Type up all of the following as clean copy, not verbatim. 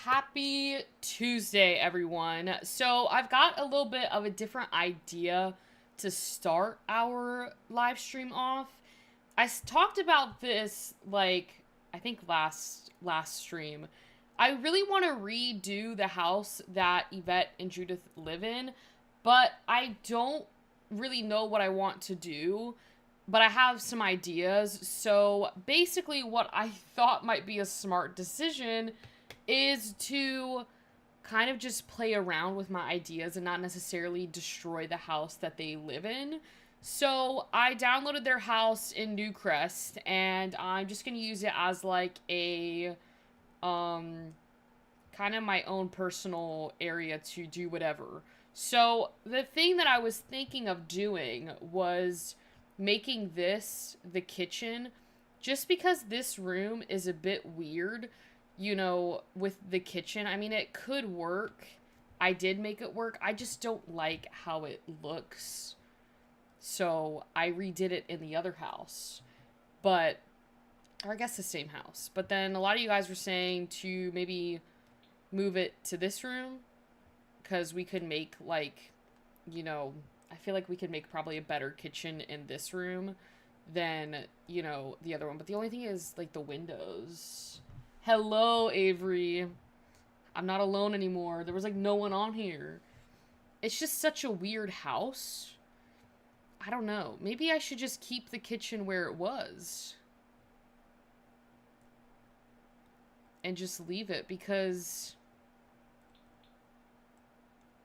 Happy Tuesday, everyone. So, I've got a little bit of a different idea to start our live stream off. Talked about this I think last stream. I really want to redo the house that Yvette and Judith live in, but I don't really know what I want to do. But I have some ideas. So basically, what I thought might be a smart decision is to kind of just play around with my ideas and not necessarily destroy the house that they live in. So I downloaded their house in Newcrest and I'm just going to use it as like a um kind of my own personal area to do whatever. So the thing that I was thinking of doing was making this the kitchen just because this room is a bit weird, with the kitchen. I mean, it could work. I did make it work. I just don't like how it looks. So I redid it in the other house. But, or I guess the same house. But then a lot of you guys were saying to maybe move it to this room because we could make I feel like we could make probably a better kitchen in this room than the other one. But the only thing is like the windows. Hello, Avery. I'm not alone anymore. There was like no one on here. It's just such a weird house. I don't know. Maybe I should just keep the kitchen where it was and just leave it because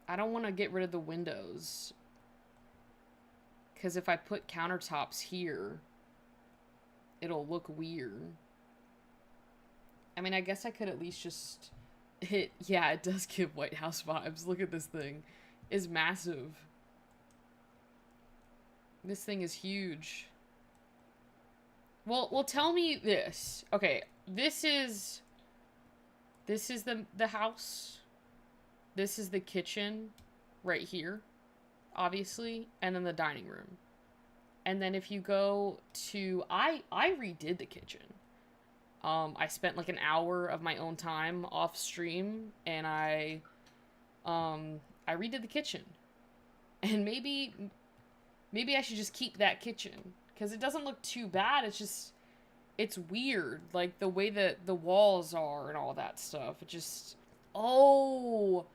I don't want to get rid of the windows. Because if I put countertops here, it'll look weird. I mean, I guess I could at least just hit... Yeah, it does give White House vibes. Look at this thing. It's massive. This thing is huge. Well, tell me this. Okay, this is the house. This is the kitchen right here, obviously, and then the dining room. And then if you go to I redid the kitchen. I spent like an hour of my own time off stream and I redid the kitchen. And maybe I should just keep that kitchen cuz it doesn't look too bad. It's weird, like the way that the walls are and all that stuff. It just Oh,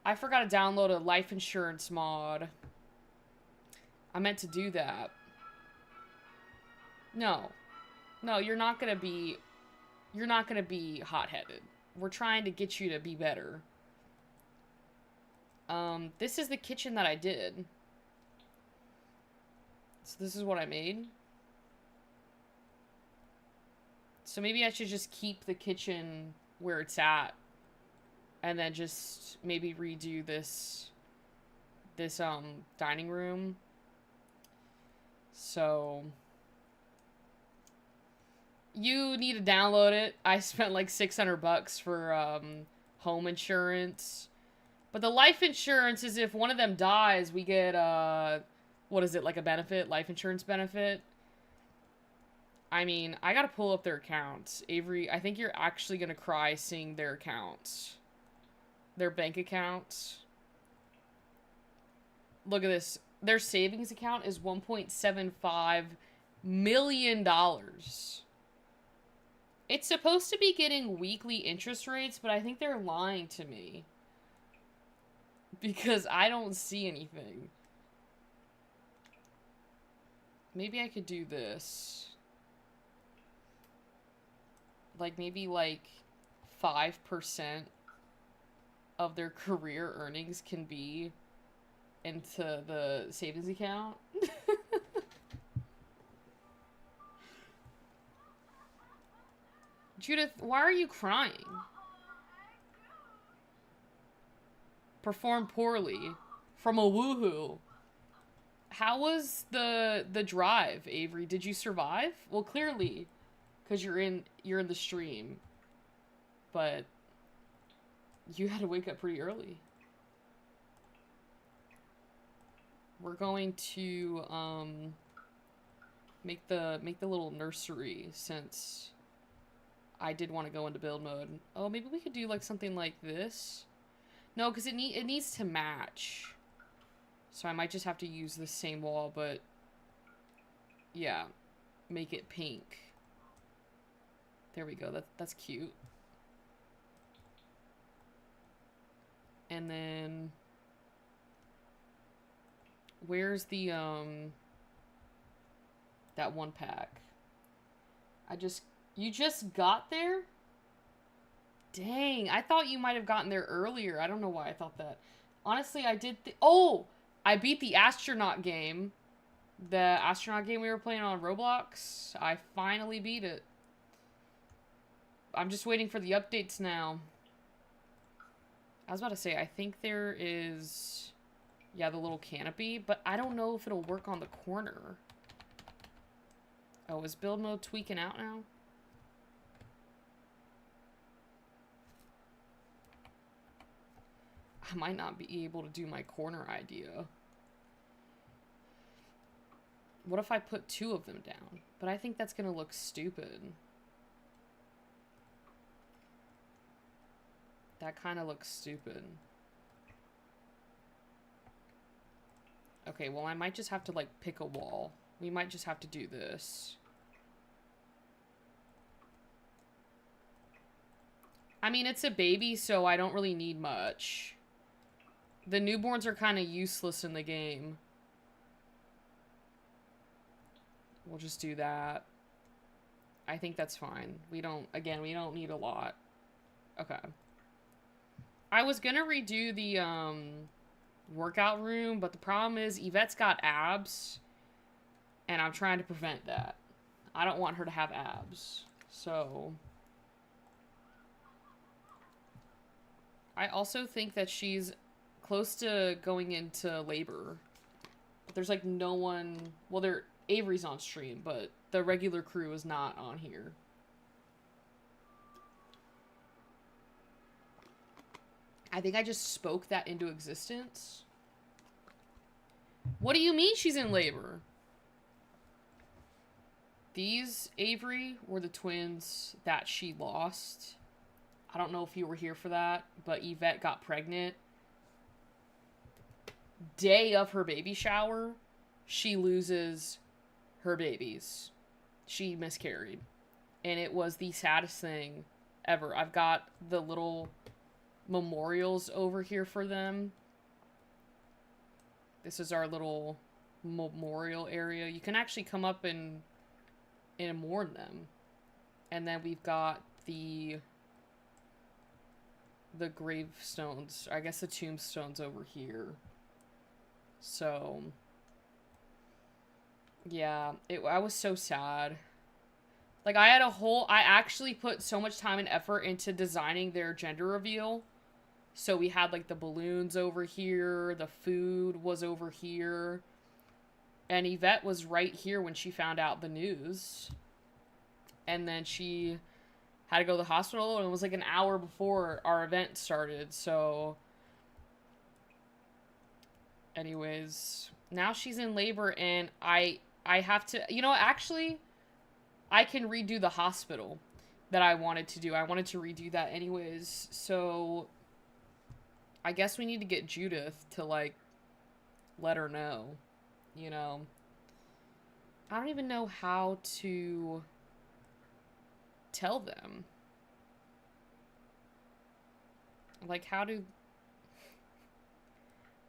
I forgot to download a life insurance mod. I meant to do that. No. No, you're not gonna be hot-headed. We're trying to get you to be better. This is the kitchen that I did. So this is what I made. So maybe I should just keep the kitchen where it's at. And then just maybe redo this dining room. So you need to download it. I spent like $600 for home insurance. But the life insurance is if one of them dies, we get what is it, like a benefit, life insurance benefit. I mean, I gotta pull up their accounts. Avery, I think you're actually gonna cry seeing their accounts. Their bank accounts. Look at this. Their savings account is $1.75 million. It's supposed to be getting weekly interest rates, but I think they're lying to me. Because I don't see anything. Maybe I could do this. Like, maybe like 5% of their career earnings can be into the savings account. Judith, why are you crying? Performed poorly. From a woohoo. How was the drive, Avery? Did you survive? Well, clearly, because you're in the stream. But you had to wake up pretty early. We're going to make the little nursery since I did want to go into build mode. Oh, maybe we could do like something like this. No, because it needs to match. So I might just have to use the same wall, but yeah, make it pink. There we go. That's cute. And then where's the that one pack? You just got there? Dang, I thought you might have gotten there earlier. I don't know why I thought that. Honestly, I did oh, I beat the astronaut game. The astronaut game we were playing on Roblox. I finally beat it. I'm just waiting for the updates now. I was about to say, I think there is, yeah, the little canopy, but I don't know if it'll work on the corner. Oh, is build mode tweaking out now? I might not be able to do my corner idea. What if I put 2 of them down? But I think that's gonna look stupid. That kind of looks stupid. Okay, well, I might just have to, like, pick a wall. We might just have to do this. I mean, it's a baby, so I don't really need much. The newborns are kind of useless in the game. We'll just do that. I think that's fine. We don't need a lot. Okay. I was gonna redo the, workout room, but the problem is Yvette's got abs, and I'm trying to prevent that. I don't want her to have abs. So I also think that she's close to going into labor. But there's like no one, well, Avery's on stream, but the regular crew is not on here. I think I just spoke that into existence. What do you mean she's in labor? These, Avery, were the twins that she lost. I don't know if you were here for that, but Yvette got pregnant. Day of her baby shower, she loses her babies. She miscarried. And it was the saddest thing ever. I've got the little memorials over here for them. This is our little memorial area. You can actually come up and mourn them. And then we've got the gravestones, I guess the tombstones over here. So yeah, I was so sad. Like, I actually put so much time and effort into designing their gender reveal. So we had, like, the balloons over here, the food was over here, and Yvette was right here when she found out the news. And then she had to go to the hospital, and it was, like, an hour before our event started, so anyways, now she's in labor, and I have to, you know, actually, I can redo the hospital that I wanted to do. I wanted to redo that anyways, so I guess we need to get Judith to, like, let her know, you know. I don't even know how to tell them. Like, how do...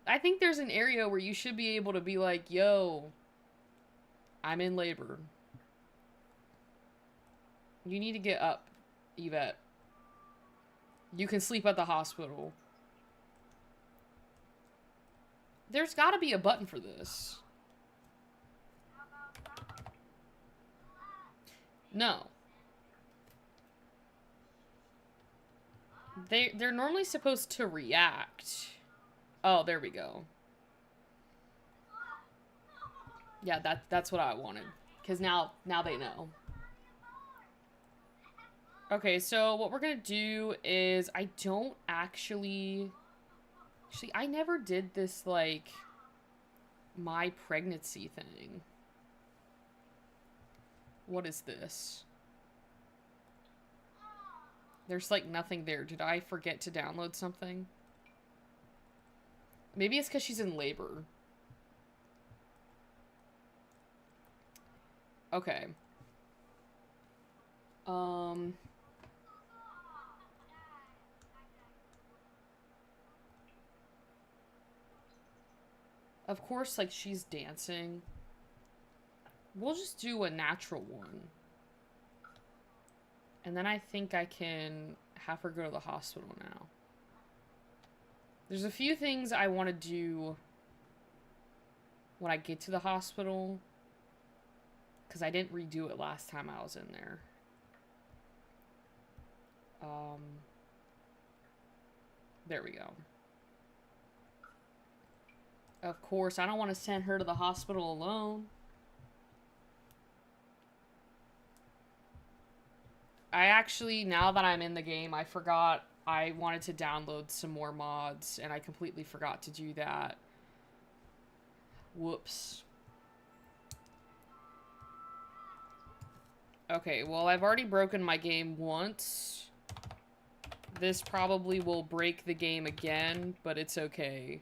I think there's an area where you should be able to be like, yo, I'm in labor. You need to get up, Yvette. You can sleep at the hospital. There's gotta be a button for this. No. They're normally supposed to react. Oh, there we go. Yeah, that's what I wanted. Because now they know. Okay, so what we're gonna do is, I don't actually, I never did this, like, my pregnancy thing. What is this? There's like nothing there. Did I forget to download something? Maybe it's because she's in labor. Okay. Of course, like, she's dancing. We'll just do a natural one. And then I think I can have her go to the hospital now. There's a few things I want to do when I get to the hospital, because I didn't redo it last time I was in there. There we go. Of course, I don't want to send her to the hospital alone. I actually, now that I'm in the game, I forgot I wanted to download some more mods, and I completely forgot to do that. Whoops. Okay, well, I've already broken my game once. This probably will break the game again, but it's okay.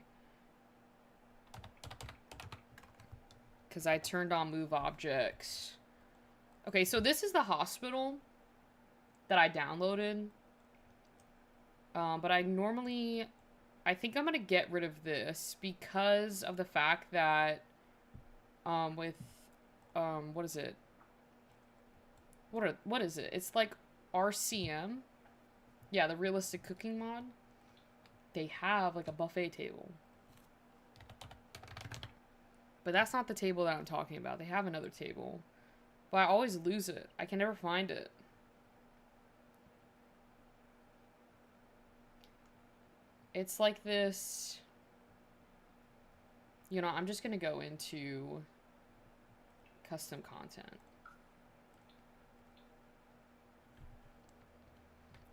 Because I turned on move objects. Okay, so this is the hospital that I downloaded. But I think I'm going to get rid of this because of the fact that, what is it? What is it? It's like RCM. Yeah, the realistic cooking mod. They have like a buffet table. But that's not the table that I'm talking about. They have another table. But I always lose it. I can never find it. It's like this. You know, I'm just going to go into custom content.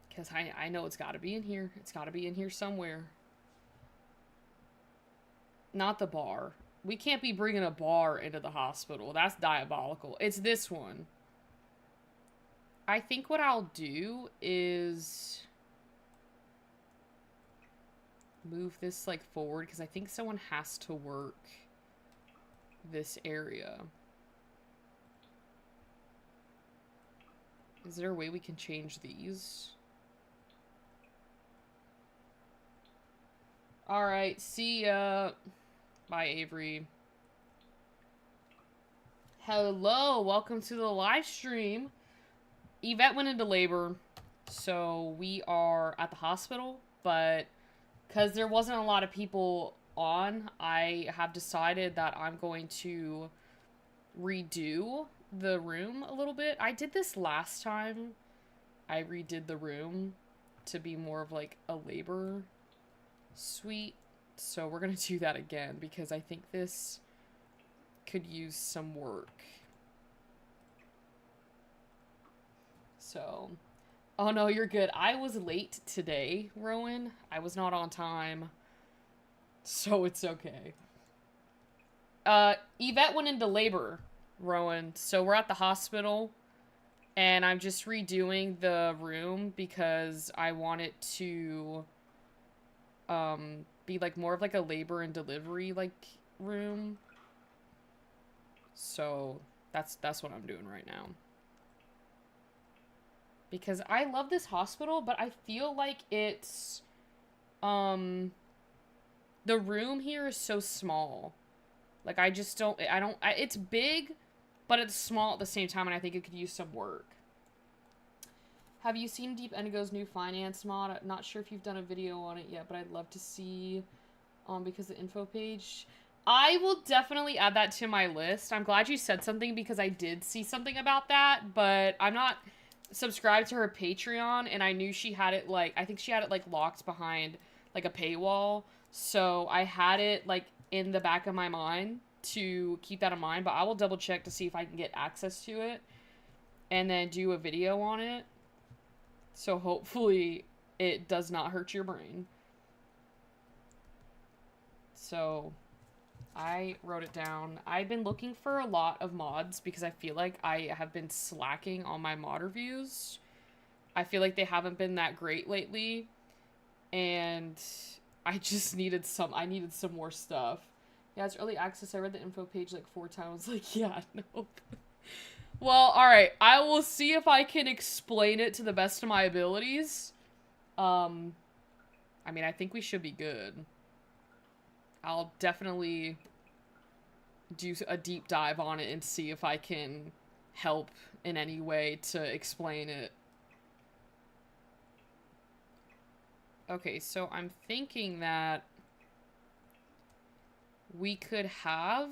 Because I know it's got to be in here. It's got to be in here somewhere. Not the bar. We can't be bringing a bar into the hospital. That's diabolical. It's this one. I think what I'll do is move this, like, forward. Because I think someone has to work this area. Is there a way we can change these? Alright, see ya. Bye, Avery. Hello, welcome to the live stream. Yvette went into labor, so we are at the hospital, but because there wasn't a lot of people on, I have decided that I'm going to redo the room a little bit. I did this last time. I redid the room to be more of like a labor suite. So we're going to do that again because I think this could use some work. So, oh no, you're good. I was late today, Rowan. I was not on time. So it's okay. Yvette went into labor, Rowan. So we're at the hospital. And I'm just redoing the room because I want it to be like more of like a labor and delivery like room. So that's what I'm doing right now. Because I love this hospital, but I feel like it's the room here is so small. Like it's big, but it's small at the same time, and I think it could use some work. Have you seen Deep Indigo's new finance mod? I'm not sure if you've done a video on it yet, but I'd love to see, because the info page. I will definitely add that to my list. I'm glad you said something because I did see something about that, but I'm not subscribed to her Patreon, and I knew she had it, like, I think she had it, like, locked behind, like, a paywall, so I had it, like, in the back of my mind to keep that in mind, but I will double check to see if I can get access to it, and then do a video on it. So hopefully it does not hurt your brain. So I wrote it down. I've been looking for a lot of mods because I feel like I have been slacking on my mod reviews. I feel like they haven't been that great lately. And I just needed I needed some more stuff. Yeah, it's early access. I read the info page like 4 times. Like, yeah, nope. Well, alright. I will see if I can explain it to the best of my abilities. I mean, I think we should be good. I'll definitely do a deep dive on it and see if I can help in any way to explain it. Okay, so I'm thinking that we could have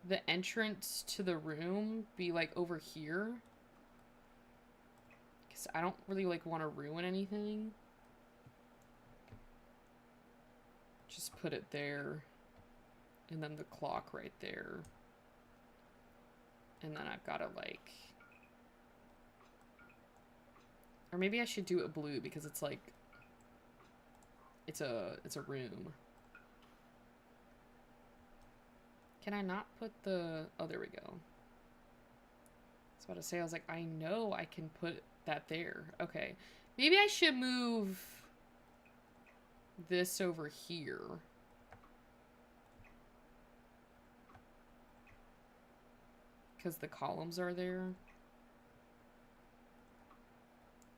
the entrance to the room be like over here. Because I don't really like want to ruin anything. Just put it there. And then the clock right there. And then I've got to like... Or maybe I should do it blue because it's like... It's a room. Can I not put the... Oh, there we go. I was about to say, I was like, I know I can put that there. Okay. Maybe I should move this over here. Because the columns are there.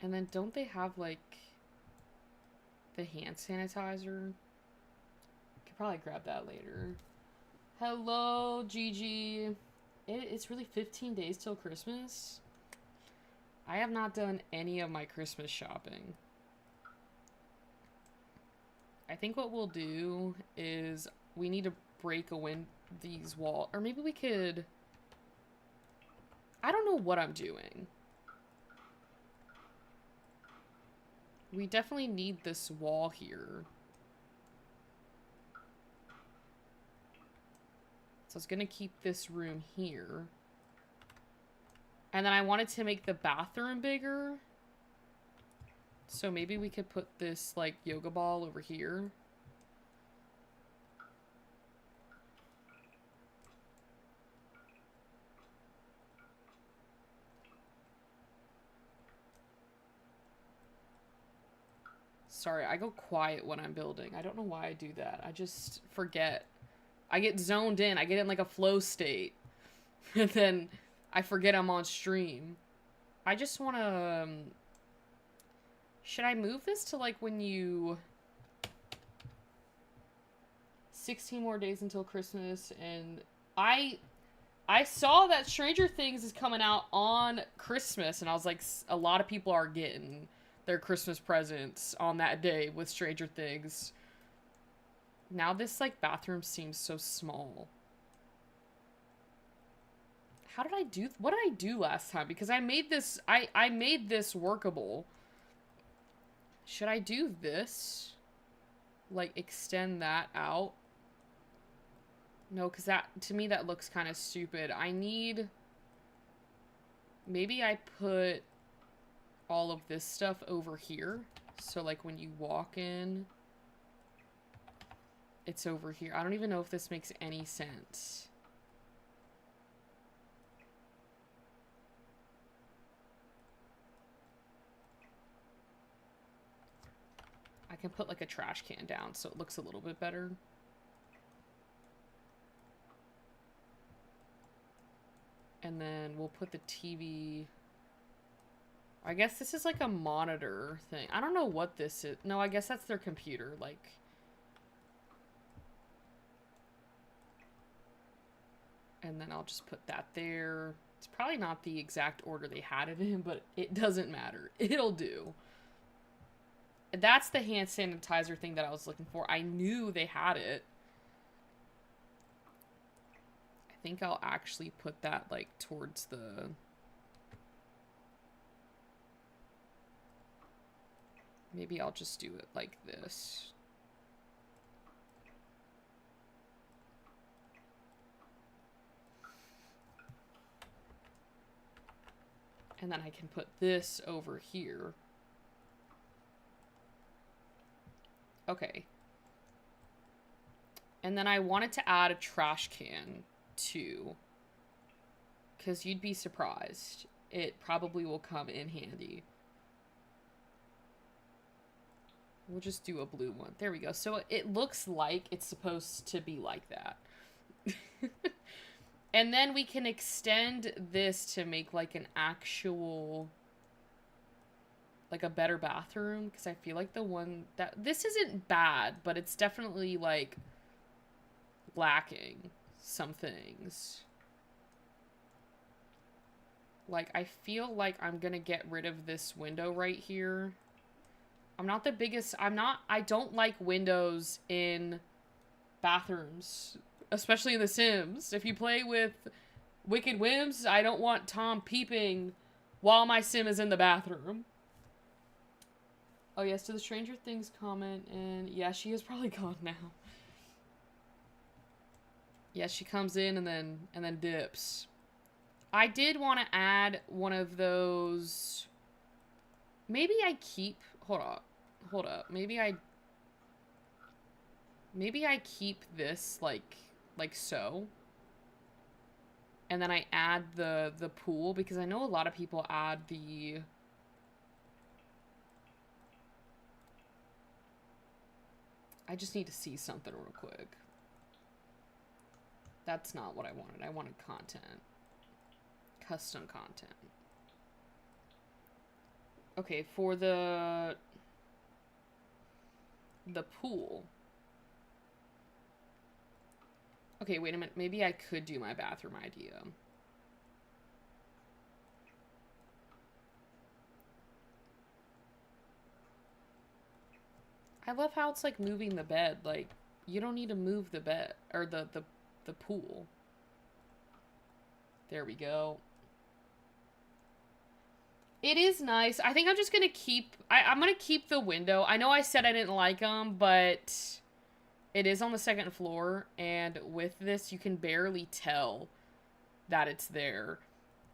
And then don't they have, like, the hand sanitizer? Could probably grab that later. Hello, Gigi. It's really 15 days till Christmas. I have not done any of my Christmas shopping. I think what we'll do is we need to break these walls. Or maybe we could... I don't know what I'm doing. We definitely need this wall here. So I was gonna keep this room here. And then I wanted to make the bathroom bigger. So maybe we could put this, like, yoga ball over here. Sorry, I go quiet when I'm building. I don't know why I do that. I just forget. I get zoned in. I get in, like, a flow state. And then I forget I'm on stream. I just want to... should I move this to, like, when you... 16 more days until Christmas, and I saw that Stranger Things is coming out on Christmas, and I was like, a lot of people are getting their Christmas presents on that day with Stranger Things. Now this, like, bathroom seems so small. How did I do... what did I do last time? Because I made this... I made this workable. Should I do this? Like, extend that out? No, because that... to me, that looks kind of stupid. I need... maybe I put all of this stuff over here. So, like, when you walk in... it's over here. I don't even know if this makes any sense. I can put, like, a trash can down so it looks a little bit better. And then we'll put the TV... I guess this is like a monitor thing. I don't know what this is. No, I guess that's their computer. Like... and then I'll just put that there. It's probably not the exact order they had it in, but it doesn't matter. It'll do. That's the hand sanitizer thing that I was looking for. I knew they had it. I think I'll actually put that, like, towards the... maybe I'll just do it like this. And then I can put this over here. Okay. And then I wanted to add a trash can, too. Because you'd be surprised. It probably will come in handy. We'll just do a blue one. There we go. So it looks like it's supposed to be like that. And then we can extend this to make like an actual, like a better bathroom. Because I feel like the one that, this isn't bad, but it's definitely like lacking some things. Like, I feel like I'm gonna get rid of this window right here. I'm not the biggest, I don't like windows in bathrooms, especially in The Sims. If you play with Wicked Whims, I don't want Tom peeping while my sim is in the bathroom. Oh yes, to the Stranger Things comment, and yeah, she is probably gone now. Yeah, she comes in and then dips. I did want to add one of those. Maybe I keep, hold up. Maybe I keep this like so. And then I add the pool, because I know a lot of people add the I just need to see something real quick. That's not what I wanted. I wanted content. Custom content. Okay, for the pool. Okay, wait a minute. Maybe I could do my bathroom idea. I love how it's like moving the bed. Like, you don't need to move the bed or the pool. There we go. It is nice. I think I'm just gonna keep, I'm gonna keep the window. I know I said I didn't like them, but it is on the second floor, and with this, you can barely tell that it's there.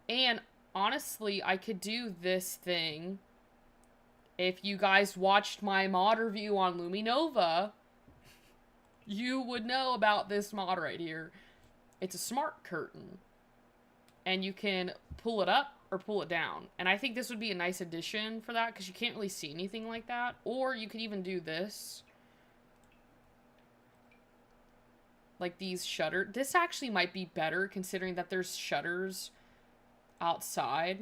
And honestly, I could do this thing. If you guys watched my mod review on Luminova, you would know about this mod right here. It's a smart curtain. And you can pull it up or pull it down. And I think this would be a nice addition for that, because you can't really see anything like that. Or you could even do this. Like these shutters. This actually might be better, considering that there's shutters outside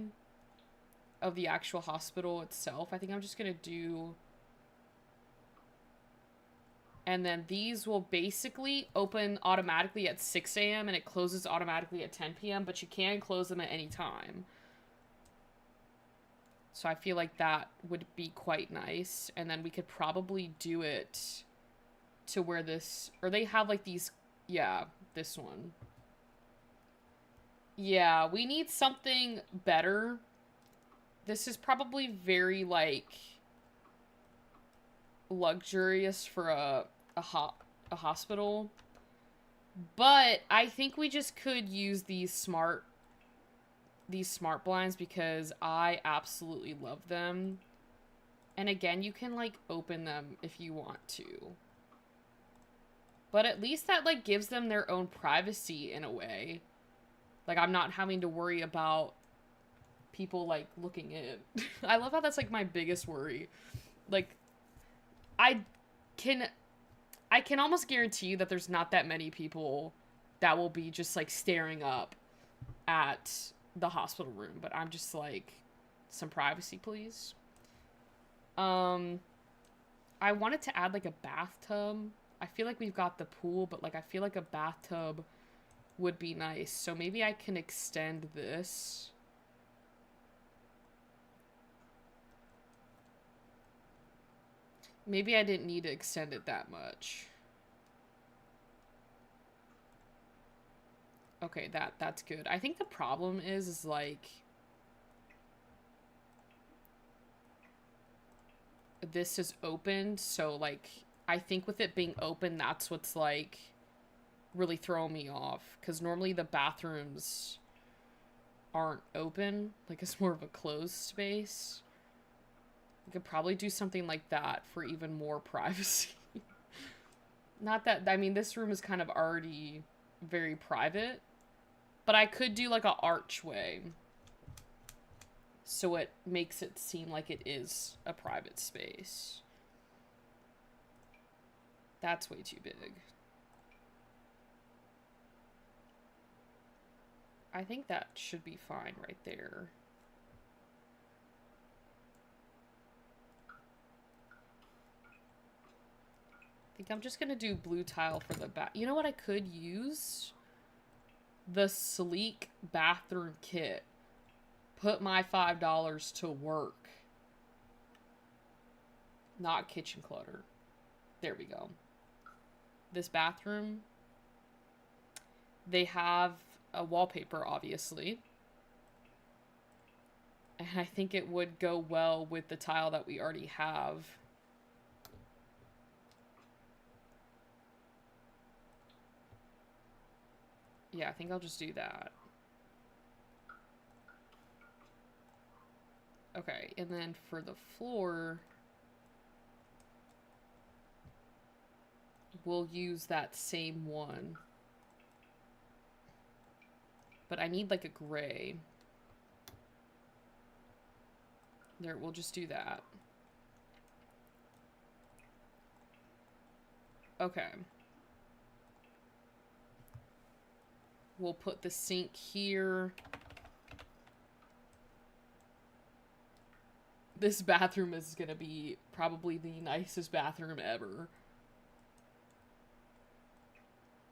of the actual hospital itself. I think I'm just gonna do... And then these will basically open automatically at 6 a.m. and it closes automatically at 10 p.m. But you can close them at any time. So I feel like that would be quite nice. And then we could probably do it to where this... Or they have like these... Yeah, this one. Yeah, we need something better. This is probably very, like, luxurious for a hospital. But I think we just could use these smart blinds, because I absolutely love them. And again, you can, like, open them if you want to. But at least that, like, gives them their own privacy in a way. Like, I'm not having to worry about people, like, looking in. I love how that's, like, my biggest worry. Like, I can almost guarantee you that there's not that many people that will be just, like, staring up at the hospital room. But I'm just, like, some privacy, please. I wanted to add, like, a bathtub. I feel like we've got the pool, but, like, I feel like a bathtub would be nice. So maybe I can extend this. Maybe I didn't need to extend it that much. Okay, that's good. I think the problem is like... This is opened, so, like, I think with it being open, that's what's, like, really throwing me off. Because normally the bathrooms aren't open. Like, it's more of a closed space. We could probably do something like that for even more privacy. Not that, I mean, this room is kind of already very private. But I could do, like, an archway. So it makes it seem like it is a private space. That's way too big. I think that should be fine right there. I think I'm just gonna do blue tile for the back. You know what I could use? The sleek bathroom kit. Put my $5 to work. Not kitchen clutter. There we go. This bathroom, they have a wallpaper, obviously. And I think it would go well with the tile that we already have. Yeah, I think I'll just do that. Okay, and then for the floor, we'll use that same one. But I need like a gray. There, we'll just do that. Okay. We'll put the sink here. This bathroom is gonna be probably the nicest bathroom ever.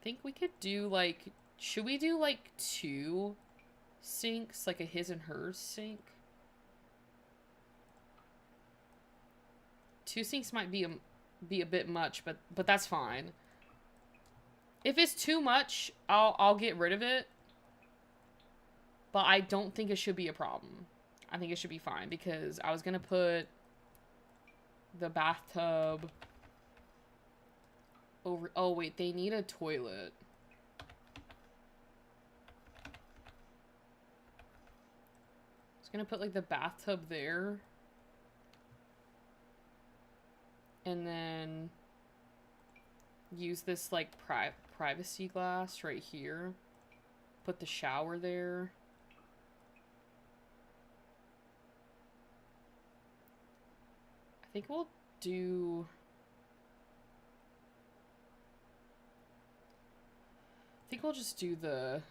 I think we could do like, should we do like 2 sinks? Like a his and hers sink? 2 sinks might be a bit much, but that's fine. If it's too much, I'll get rid of it. But I don't think it should be a problem. I think it should be fine because I was gonna put the bathtub over. Oh wait, they need a toilet. I was gonna put like the bathtub there. And then use this like privacy glass right here. Put the shower there. I think we'll do... I think we'll just do the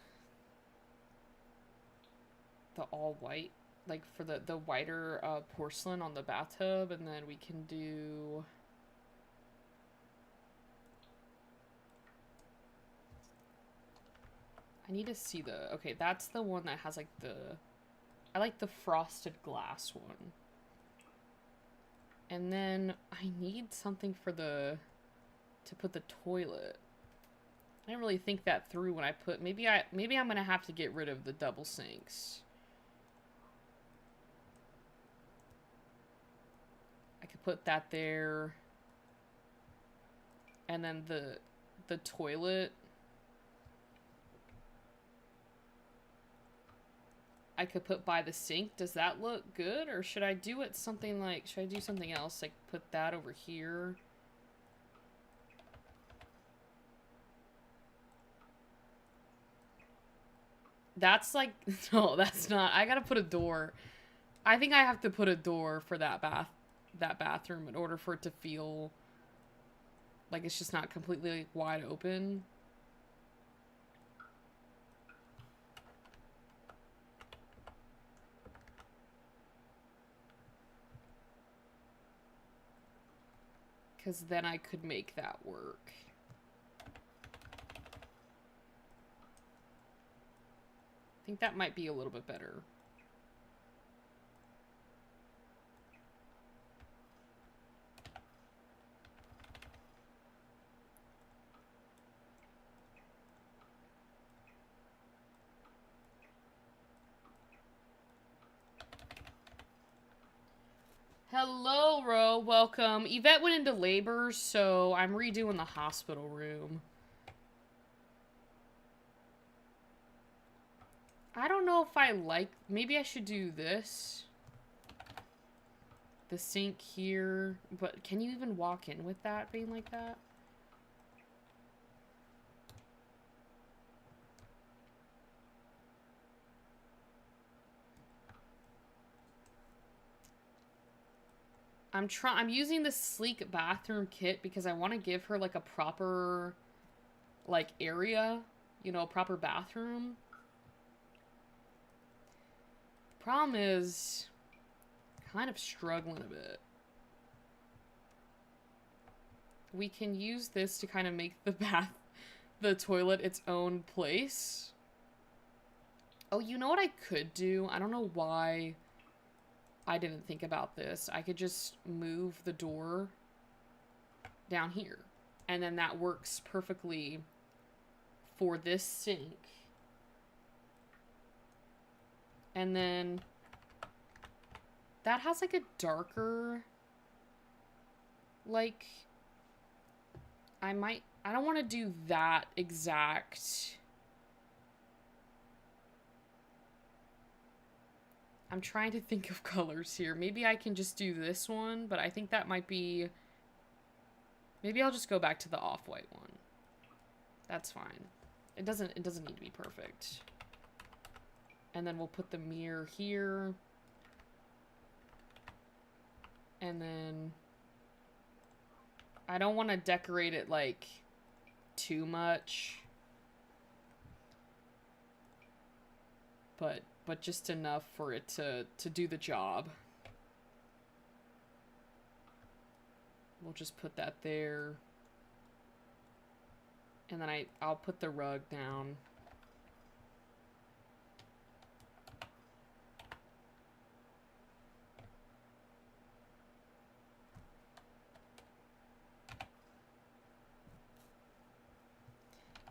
all white, like for the whiter porcelain on the bathtub, and then we can do... I need to see the... Okay, that's the one that has like the... I like the frosted glass one. And then I need something for the... to put the toilet. I didn't really think that through when I put... Maybe I'm gonna have to get rid of the double sinks. I could put that there. And then the toilet... I could put by the sink. Does that look good? Or should I do it something like... Should I do something else? Like put that over here. That's like... No, that's not. I gotta put a door. I think I have to put a door for that bathroom in order for it to feel like it's just not completely like wide open. Because then I could make that work. I think that might be a little bit better. Hello, Ro. Welcome. Yvette went into labor, so I'm redoing the hospital room. I don't know if I like... Maybe I should do this. The sink here. But can you even walk in with that being like that? I'm using this sleek bathroom kit because I want to give her like a proper like area, you know, a proper bathroom. Problem is kind of struggling a bit. We can use this to kind of make the toilet its own place. Oh, you know what I could do? I don't know why I didn't think about this. I could just move the door down here. And then that works perfectly for this sink. And then that has like a darker, like, I don't want to do that exact. I'm trying to think of colors here. Maybe I can just do this one, but I think that might be, maybe I'll just go back to the off-white one. That's fine. It doesn't need to be perfect. And then we'll put the mirror here. And then I don't want to decorate it like too much. But just enough for it to do the job. We'll just put that there. And then I'll put the rug down.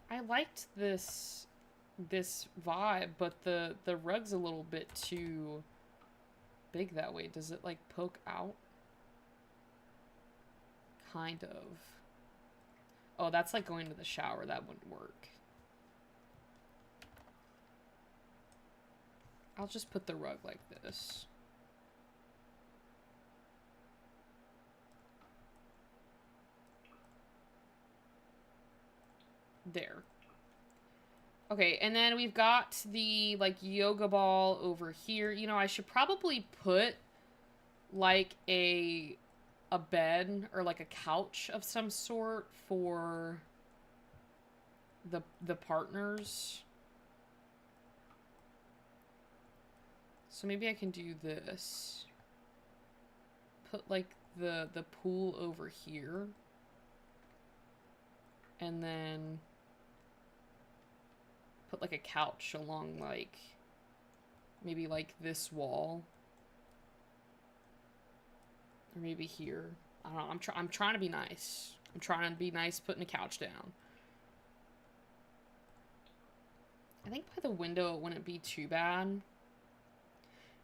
I liked this vibe, but the rug's a little bit too big that way. Does it like poke out? Kind of. Oh, that's like going to the shower. That wouldn't work. I'll just put the rug like this. There. Okay, and then we've got the, like, yoga ball over here. You know, I should probably put, like, a bed or, like, a couch of some sort for the partners. So maybe I can do this. Put, like, the pool over here. And then put like a couch along like maybe like this wall, or maybe here. I don't know. I'm trying to be nice. I'm trying to be nice putting a couch down. I think by the window it wouldn't be too bad.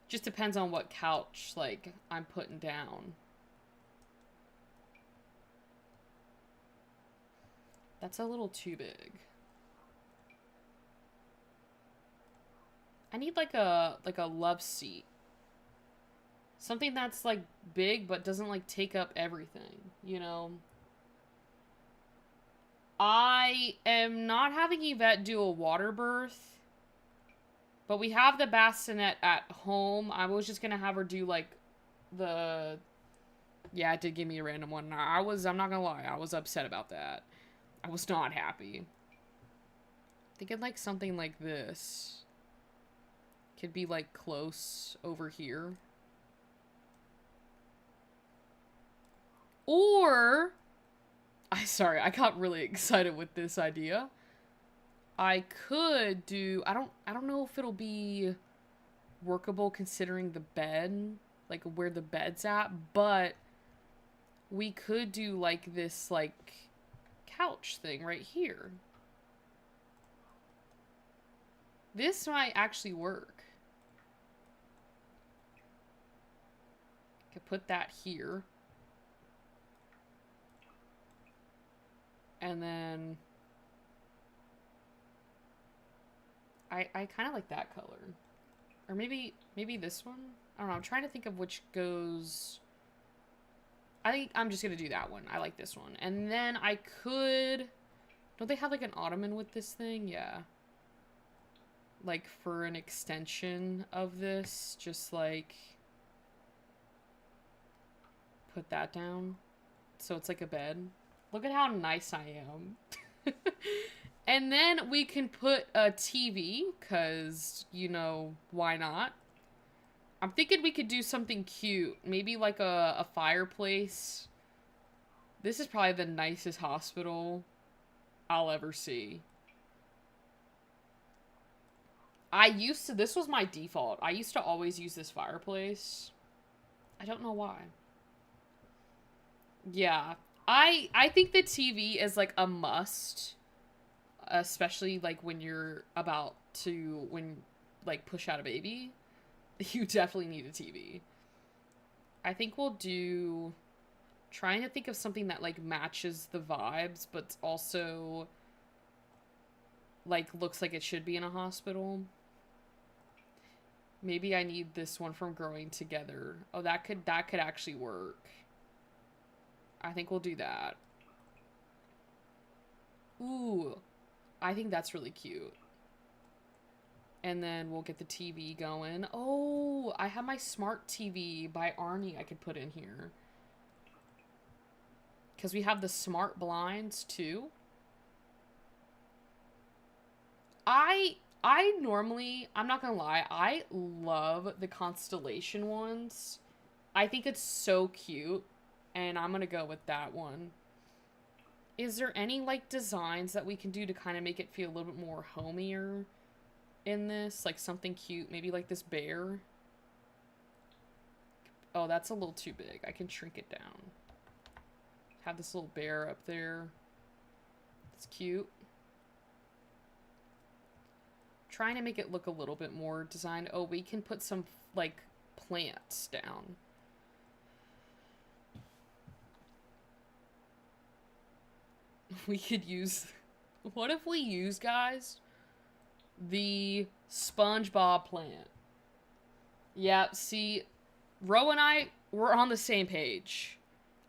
Just depends on what couch like I'm putting down. That's a little too big. I need like a love seat. Something that's like big but doesn't like take up everything, you know? I am not having Yvette do a water birth, but we have the bassinet at home. I was just gonna have her do like the, yeah, it did give me a random one. I'm not gonna lie, I was upset about that. I was not happy. Thinking like something like this could be like close over here. Or, sorry, I got really excited with this idea. I could do, I don't know if it'll be workable considering the bed, like where the bed's at, but we could do like this like couch thing right here. This might actually work. Could put that here. And then I kind of like that color. Or maybe this one? I don't know. I'm trying to think of which goes. I think I'm just going to do that one. I like this one. And then I could. Don't they have like an ottoman with this thing? Yeah. Like for an extension of this. Just like put that down. So it's like a bed. Look at how nice I am. And then we can put a TV, because, you know, why not? I'm thinking we could do something cute. Maybe like a fireplace. This is probably the nicest hospital I'll ever see. This was my default. I used to always use this fireplace. I don't know why. Yeah. I think the TV is like a must. Especially like when you're about to, like push out a baby. You definitely need a TV. I think we'll do, trying to think of something that like matches the vibes, but also like looks like it should be in a hospital. Maybe I need this one from Growing Together. Oh, that could actually work. I think we'll do that. Ooh, I think that's really cute. And then we'll get the TV going. Oh, I have my smart TV by Arnie I could put in here. Because we have the smart blinds too. I normally, I'm not gonna lie, I love the Constellation ones. I think it's so cute, and I'm gonna go with that one. Is there any, like, designs that we can do to kind of make it feel a little bit more homier in this? Like, something cute, maybe like this bear? Oh, that's a little too big. I can shrink it down. Have this little bear up there. It's cute. Trying to make it look a little bit more designed. Oh, we can put some, like, plants down. We could use... What if we use, guys, the SpongeBob plant? Yeah, see, Ro and I were on the same page.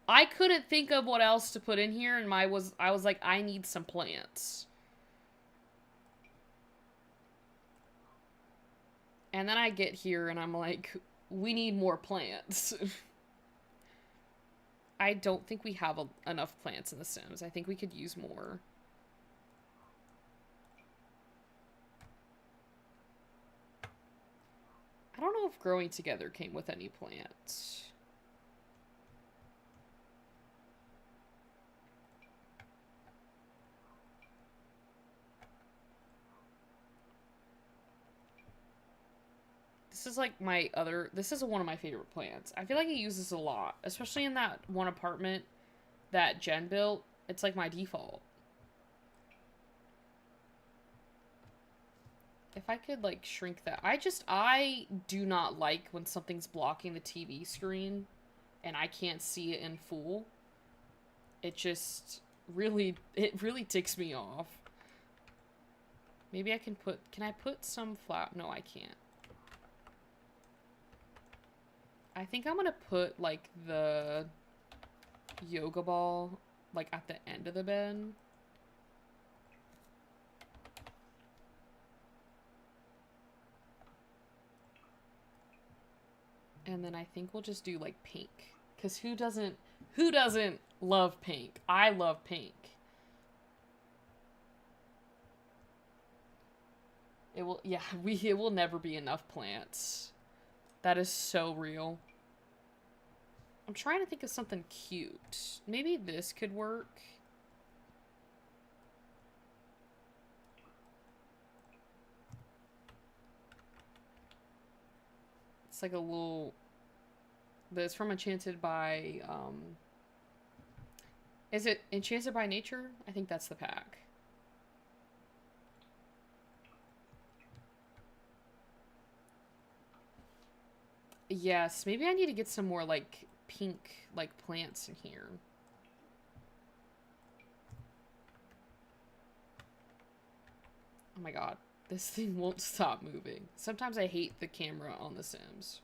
I couldn't think of what else to put in here, and I was like, I need some plants. And then I get here and I'm like, we need more plants. I don't think we have enough plants in The Sims. I think we could use more. I don't know if Growing Together came with any plants. This is like this is one of my favorite plants. I feel like I use this a lot, especially in that one apartment that Jen built. It's like my default. If I could like shrink that. I do not like when something's blocking the TV screen and I can't see it in full. It really ticks me off. Maybe I can I put some no, I can't. I think I'm gonna put, like, the yoga ball, like, at the end of the bed. And then I think we'll just do, like, pink. Because who doesn't love pink? I love pink. It will never be enough plants. That is so real. I'm trying to think of something cute. Maybe this could work. It's like a little... But it's from Enchanted by... Is it Enchanted by Nature? I think that's the pack. Yes, maybe I need to get some more, like, pink, like, plants in here. Oh my god, this thing won't stop moving. Sometimes I hate the camera on The Sims.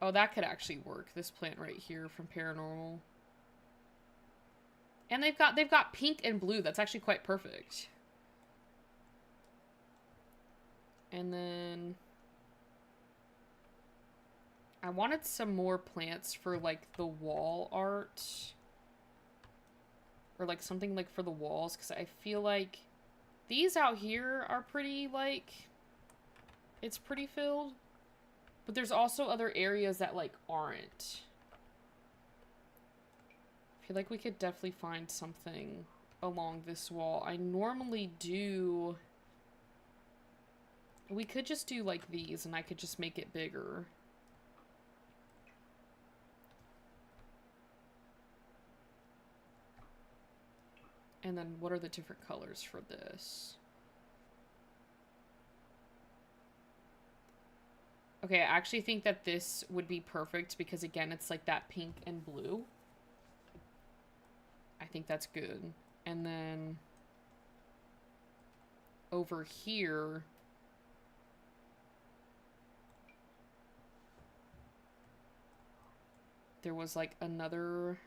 Oh, that could actually work. This plant right here from Paranormal. And they've got pink and blue. That's actually quite perfect. And then I wanted some more plants for, like, the wall art. Or, like, something, like, for the walls. Because I feel like these out here are pretty, like... It's pretty filled. But there's also other areas that, like, aren't. I feel like we could definitely find something along this wall. I normally do... We could just do, like, these, and I could just make it bigger. And then what are the different colors for this? Okay, I actually think that this would be perfect because, again, it's like that pink and blue. I think that's good. And then over here... There was, like, another...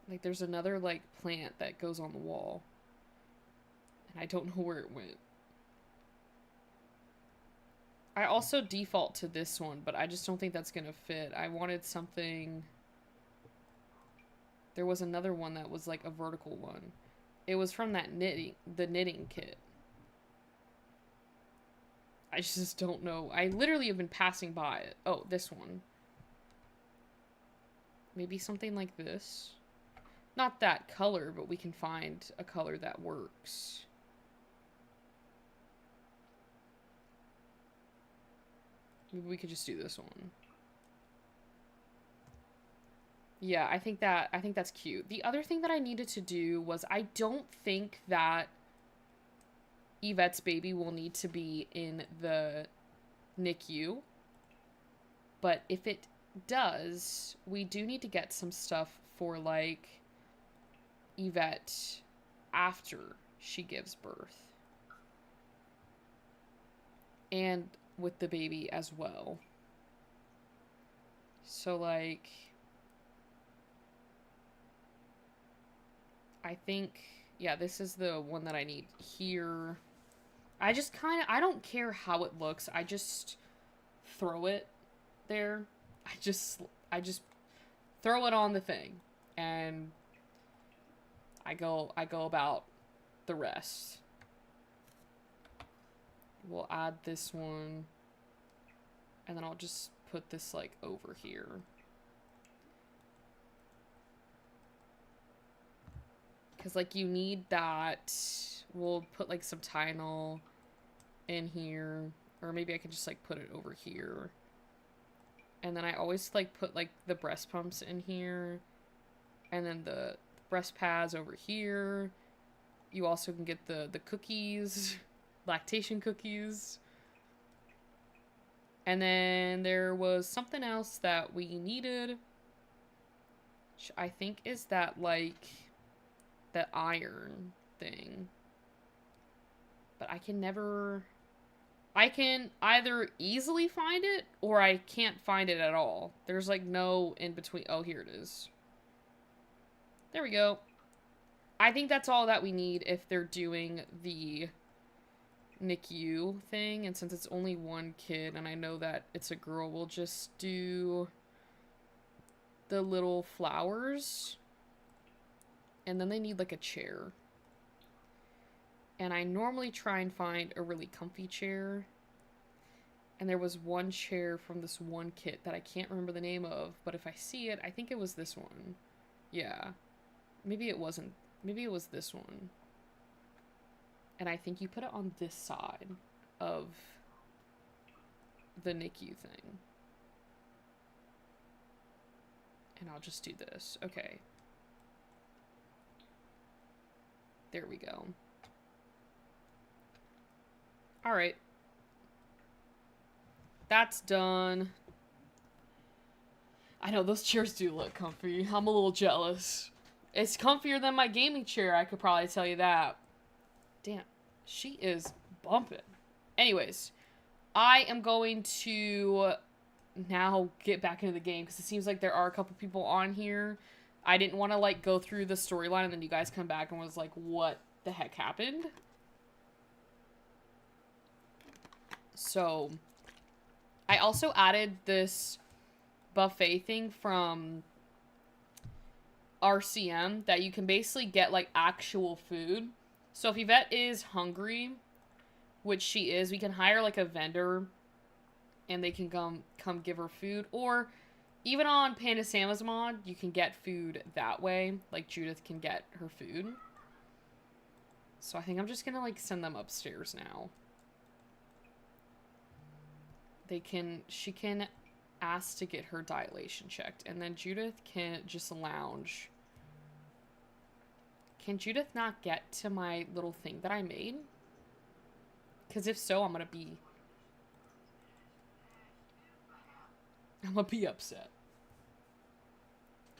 Like, there's another, like, plant that goes on the wall. And I don't know where it went. I also default to this one, but I just don't think that's gonna fit. I wanted something... There was another one that was, like, a vertical one. It was from that the knitting kit. I just don't know. I literally have been passing by it. Oh, this one. Maybe something like this. Not that color, but we can find a color that works. Maybe we could just do this one. Yeah, I think that's cute. The other thing that I needed to do was I don't think that Yvette's baby will need to be in the NICU. But if it does, we do need to get some stuff for, like, Yvette after she gives birth. And with the baby as well. So, like... I think... Yeah, this is the one that I need here. I just kind of... I don't care how it looks. I just throw it there. I just throw it on the thing. And I go about the rest. We'll add this one. And then I'll just put this, like, over here. Because, like, you need that. We'll put, like, some Tylenol in here. Or maybe I can just, like, put it over here. And then I always, like, put, like, the breast pumps in here. And then the breast pads over here. You also can get the cookies. Lactation cookies. And then there was something else that we needed. Which I think is that, like... the iron thing. But I can never... I can either easily find it, or I can't find it at all. There's, like, no in between. Oh, here it is. There we go. I think that's all that we need if they're doing the NICU thing. And since it's only one kid, and I know that it's a girl, we'll just do the little flowers. And then they need, like, a chair. And I normally try and find a really comfy chair. And there was one chair from this one kit that I can't remember the name of. But if I see it, I think it was this one. Yeah. Maybe it wasn't. Maybe it was this one. And I think you put it on this side of the NICU thing. And I'll just do this. Okay. There we go. Alright. That's done. I know, those chairs do look comfy. I'm a little jealous. It's comfier than my gaming chair, I could probably tell you that. Damn. She is bumping. Anyways. I am going to now get back into the game, because it seems like there are a couple people on here. I didn't want to, like, go through the storyline and then you guys come back and was like, what the heck happened? So I also added this buffet thing from RCM that you can basically get like actual food. So if Yvette is hungry, which she is, we can hire like a vendor and they can come give her food. Or even on Panda Sam's mod, you can get food that way. Like Judith can get her food. So I think I'm just gonna like send them upstairs now. She can ask to get her dilation checked, and then Judith can just lounge. Can Judith not get to my little thing that I made? Because if so, I'm gonna be upset.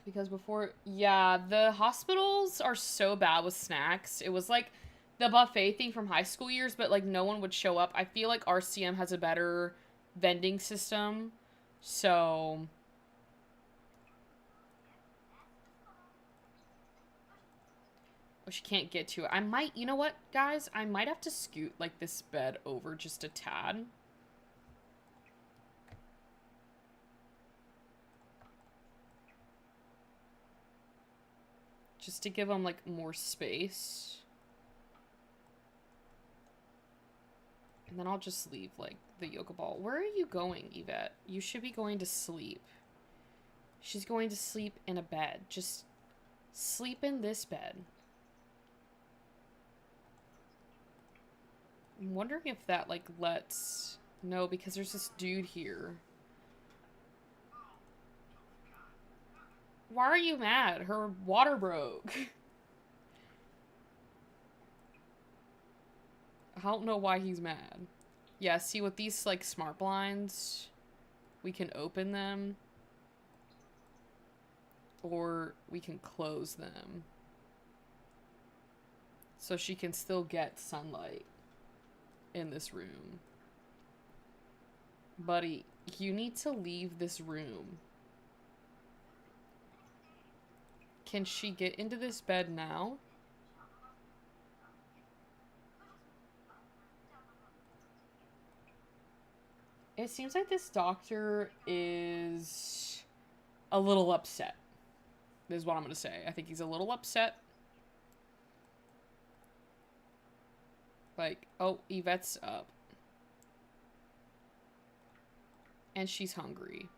Because before, yeah, the hospitals are so bad with snacks. It was like the buffet thing from high school years, but like no one would show up. I feel like RCM has a better vending system. So oh, she can't get to it. I might, you know what, guys? I might have to scoot like this bed over just a tad. Just to give them like more space. And then I'll just leave, like, the yoga ball. Where are you going, Yvette? You should be going to sleep. She's going to sleep in a bed. Just sleep in this bed. I'm wondering if that, like, lets... No, because there's this dude here. Why are you mad? Her water broke. I don't know why he's mad. Yeah, see, with these, like, smart blinds, we can open them. Or we can close them. So she can still get sunlight in this room. Buddy, you need to leave this room. Can she get into this bed now? It seems like this doctor is a little upset, is what I'm going to say. I think he's a little upset. Like, oh, Yvette's up. And she's hungry.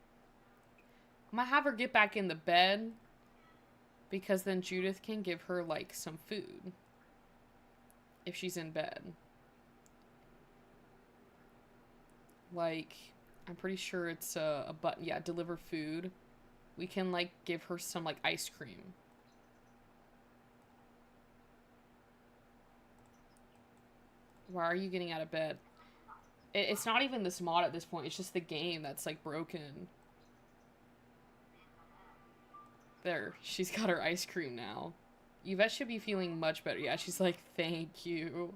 I'm going to have her get back in the bed, because then Judith can give her, like, some food. If she's in bed. Like, I'm pretty sure it's a button. Yeah, deliver food. We can, like, give her some, like, ice cream. Why are you getting out of bed? It's not even this mod at this point. It's just the game that's, like, broken. There. She's got her ice cream now. Yvette should be feeling much better. Yeah, she's like, thank you.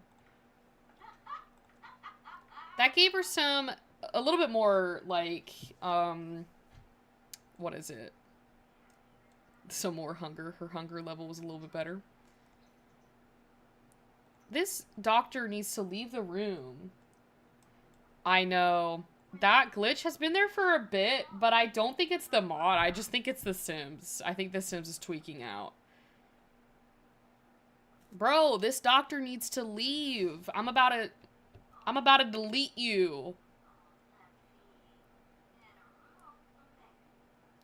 That gave her some... A little bit more, like, what is it? Some more hunger. Her hunger level was a little bit better. This doctor needs to leave the room. I know. That glitch has been there for a bit, but I don't think it's the mod. I just think it's The Sims. I think The Sims is tweaking out. Bro, this doctor needs to leave. I'm about to delete you.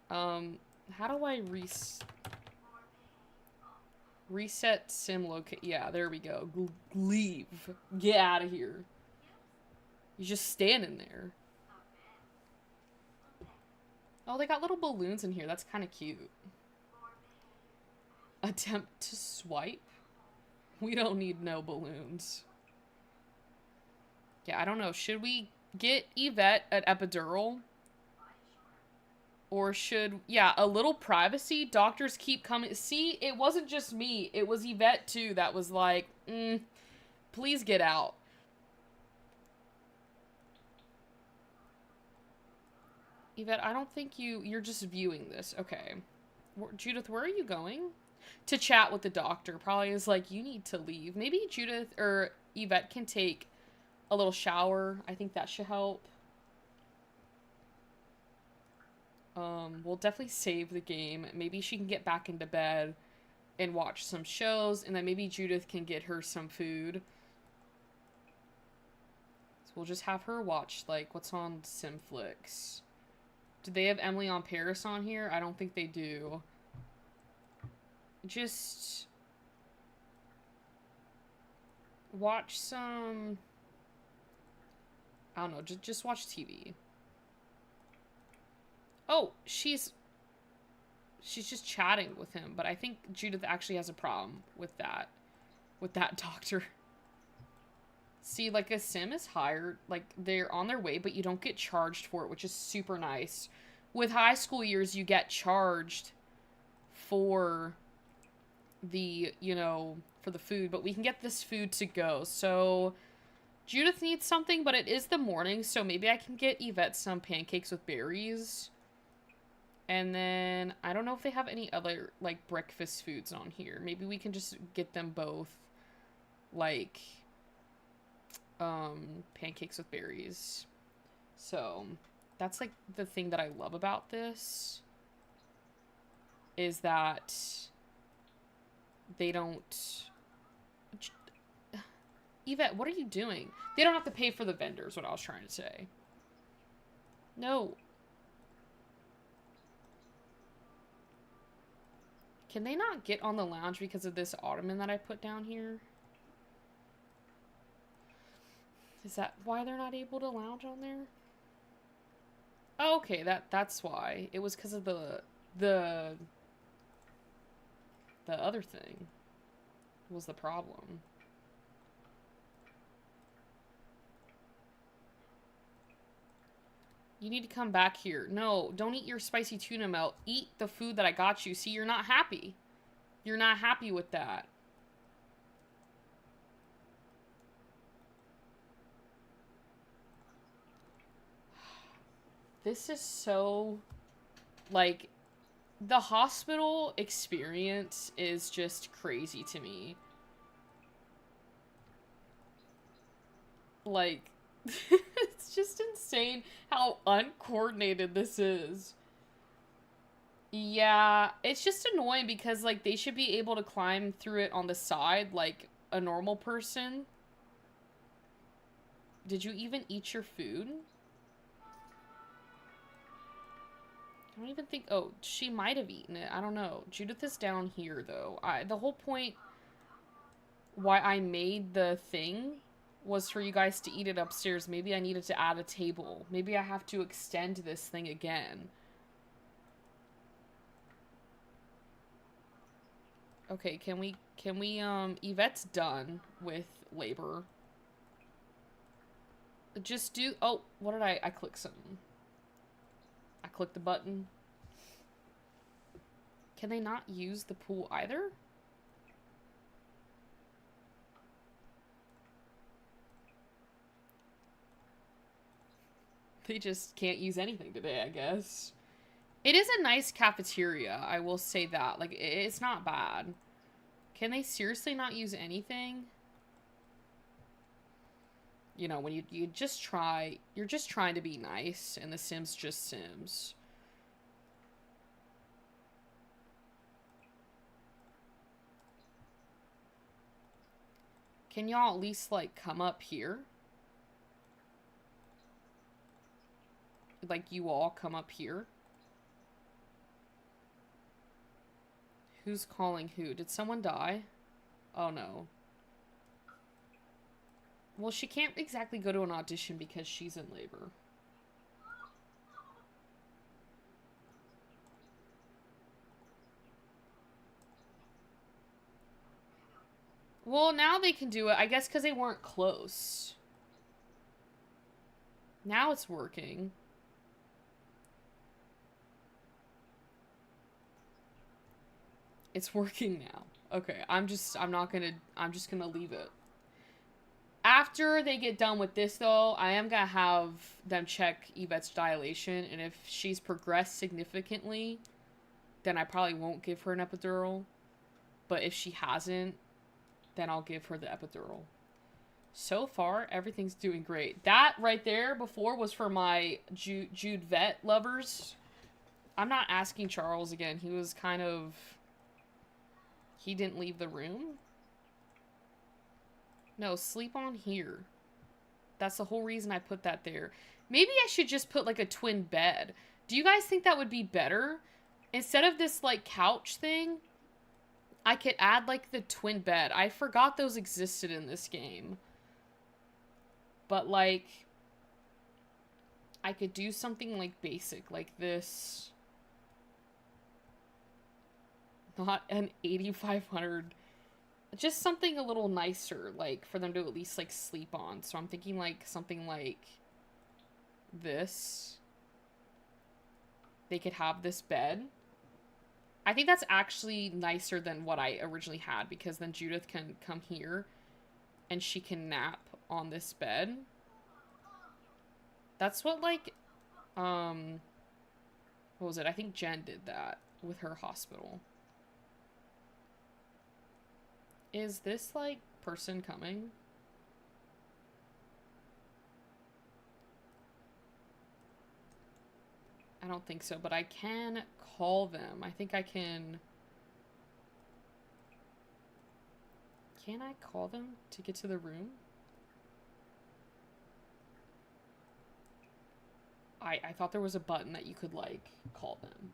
How do I reset sim locate? Yeah, there we go. Leave. Get out of here. You're just standing there. Oh, they got little balloons in here. That's kind of cute. Attempt to swipe? We don't need no balloons. Yeah, I don't know. Should we get Yvette an epidural? Or should... Yeah, a little privacy. Doctors keep coming... See, it wasn't just me. It was Yvette, too, that was like, please get out. Yvette, I don't think you're just viewing this. Okay. Judith, where are you going? To chat with the doctor. Probably is like, you need to leave. Maybe Judith or Yvette can take a little shower. I think that should help. We'll definitely save the game. Maybe she can get back into bed and watch some shows, and then maybe Judith can get her some food. So we'll just have her watch, like, what's on Simflix. Do they have Emily on Paris on here? I don't think they do. Just watch some... I don't know, just watch TV. Oh, she's just chatting with him, but I think Judith actually has a problem with that doctor. See, like, a sim is hired, like, they're on their way, but you don't get charged for it, which is super nice. With high school years, you get charged for the, you know, for the food, but we can get this food to go. So Judith needs something, but it is the morning, so maybe I can get Yvette some pancakes with berries. And then, I don't know if they have any other, like, breakfast foods on here. Maybe we can just get them both, like, pancakes with berries. So, that's, like, the thing that I love about this. Is that they don't... Yvette, what are you doing? They don't have to pay for the vendors, what I was trying to say. No. Can they not get on the lounge because of this ottoman that I put down here? Is that why they're not able to lounge on there? Oh, okay, that's why. It was because of the other thing was the problem. You need to come back here. No, don't eat your spicy tuna melt. Eat the food that I got you. See, you're not happy. You're not happy with that. This is so, like, the hospital experience is just crazy to me. Like, it's just insane how uncoordinated this is. Yeah, it's just annoying because, like, they should be able to climb through it on the side like a normal person. Did you even eat your food? I don't even think... Oh, she might have eaten it. I don't know. Judith is down here, though. The whole point why I made the thing was for you guys to eat it upstairs. Maybe I needed to add a table. Maybe I have to extend this thing again. Okay, can we, Yvette's done with labor. Just do, oh, what did I click something. I clicked the button. Can they not use the pool either? They just can't use anything today, I guess. It is a nice cafeteria, I will say that. Like, it's not bad. Can they seriously not use anything? You know, when you just try... You're just trying to be nice, and the Sims just Sims. Can y'all at least, like, come up here? Like, you all come up here? Who's calling who? Did someone die? Oh, no. Well, she can't exactly go to an audition because she's in labor. Well, now they can do it, I guess because they weren't close. Now it's working. It's working now. Okay, I'm just gonna leave it. After they get done with this, though, I am gonna have them check Yvette's dilation, and if she's progressed significantly, then I probably won't give her an epidural. But if she hasn't, then I'll give her the epidural. So far, everything's doing great. That right there before was for my Jude vet lovers. I'm not asking Charles again. He was kind of... He didn't leave the room? No, sleep on here. That's the whole reason I put that there. Maybe I should just put, like, a twin bed. Do you guys think that would be better? Instead of this, like, couch thing, I could add, like, the twin bed. I forgot those existed in this game. But, like, I could do something, like, basic, like this. Not an 8,500. Just something a little nicer, like, for them to at least, like, sleep on. So I'm thinking, like, something like this. They could have this bed. I think that's actually nicer than what I originally had, because then Judith can come here and she can nap on this bed. That's what, like, what was it? I think Jen did that with her hospital. Is this, like, person coming? I don't think so, but I can call them. I think I can... Can I call them to get to the room? I thought there was a button that you could, like, call them.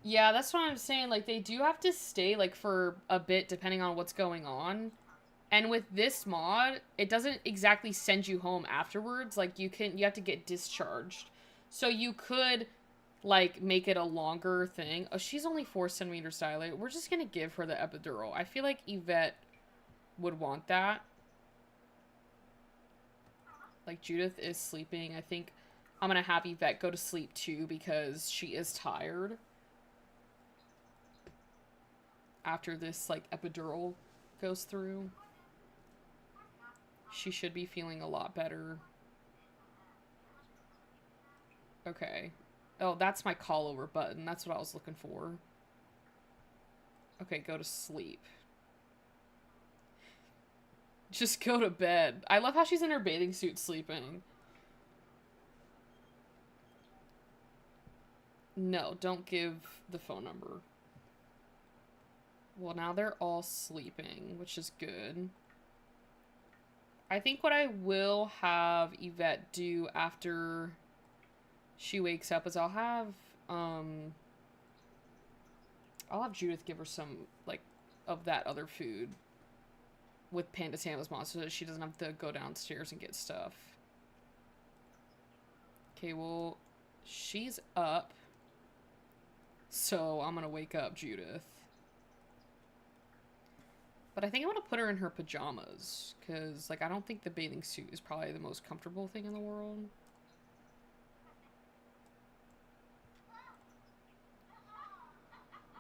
Yeah, that's what I'm saying. Like, they do have to stay, like, for a bit depending on what's going on. And with this mod, it doesn't exactly send you home afterwards. Like, you have to get discharged. So you could, like, make it a longer thing. Oh, she's only 4 centimeters dilated. We're just gonna give her the epidural. I feel like Yvette would want that. Like, Judith is sleeping. I think I'm gonna have Yvette go to sleep too because she is tired. After this, like, epidural goes through. She should be feeling a lot better. Okay. Oh, that's my call over button. That's what I was looking for. Okay, go to sleep. Just go to bed. I love how she's in her bathing suit sleeping. No, don't give the phone number. Well, now they're all sleeping, which is good. I think what I will have Yvette do after she wakes up is I'll have Judith give her some, like, of that other food with Panda Sam's mom so that she doesn't have to go downstairs and get stuff. Okay, well, she's up. So I'm gonna wake up Judith. But I think I want to put her in her pajamas. Because, like, I don't think the bathing suit is probably the most comfortable thing in the world.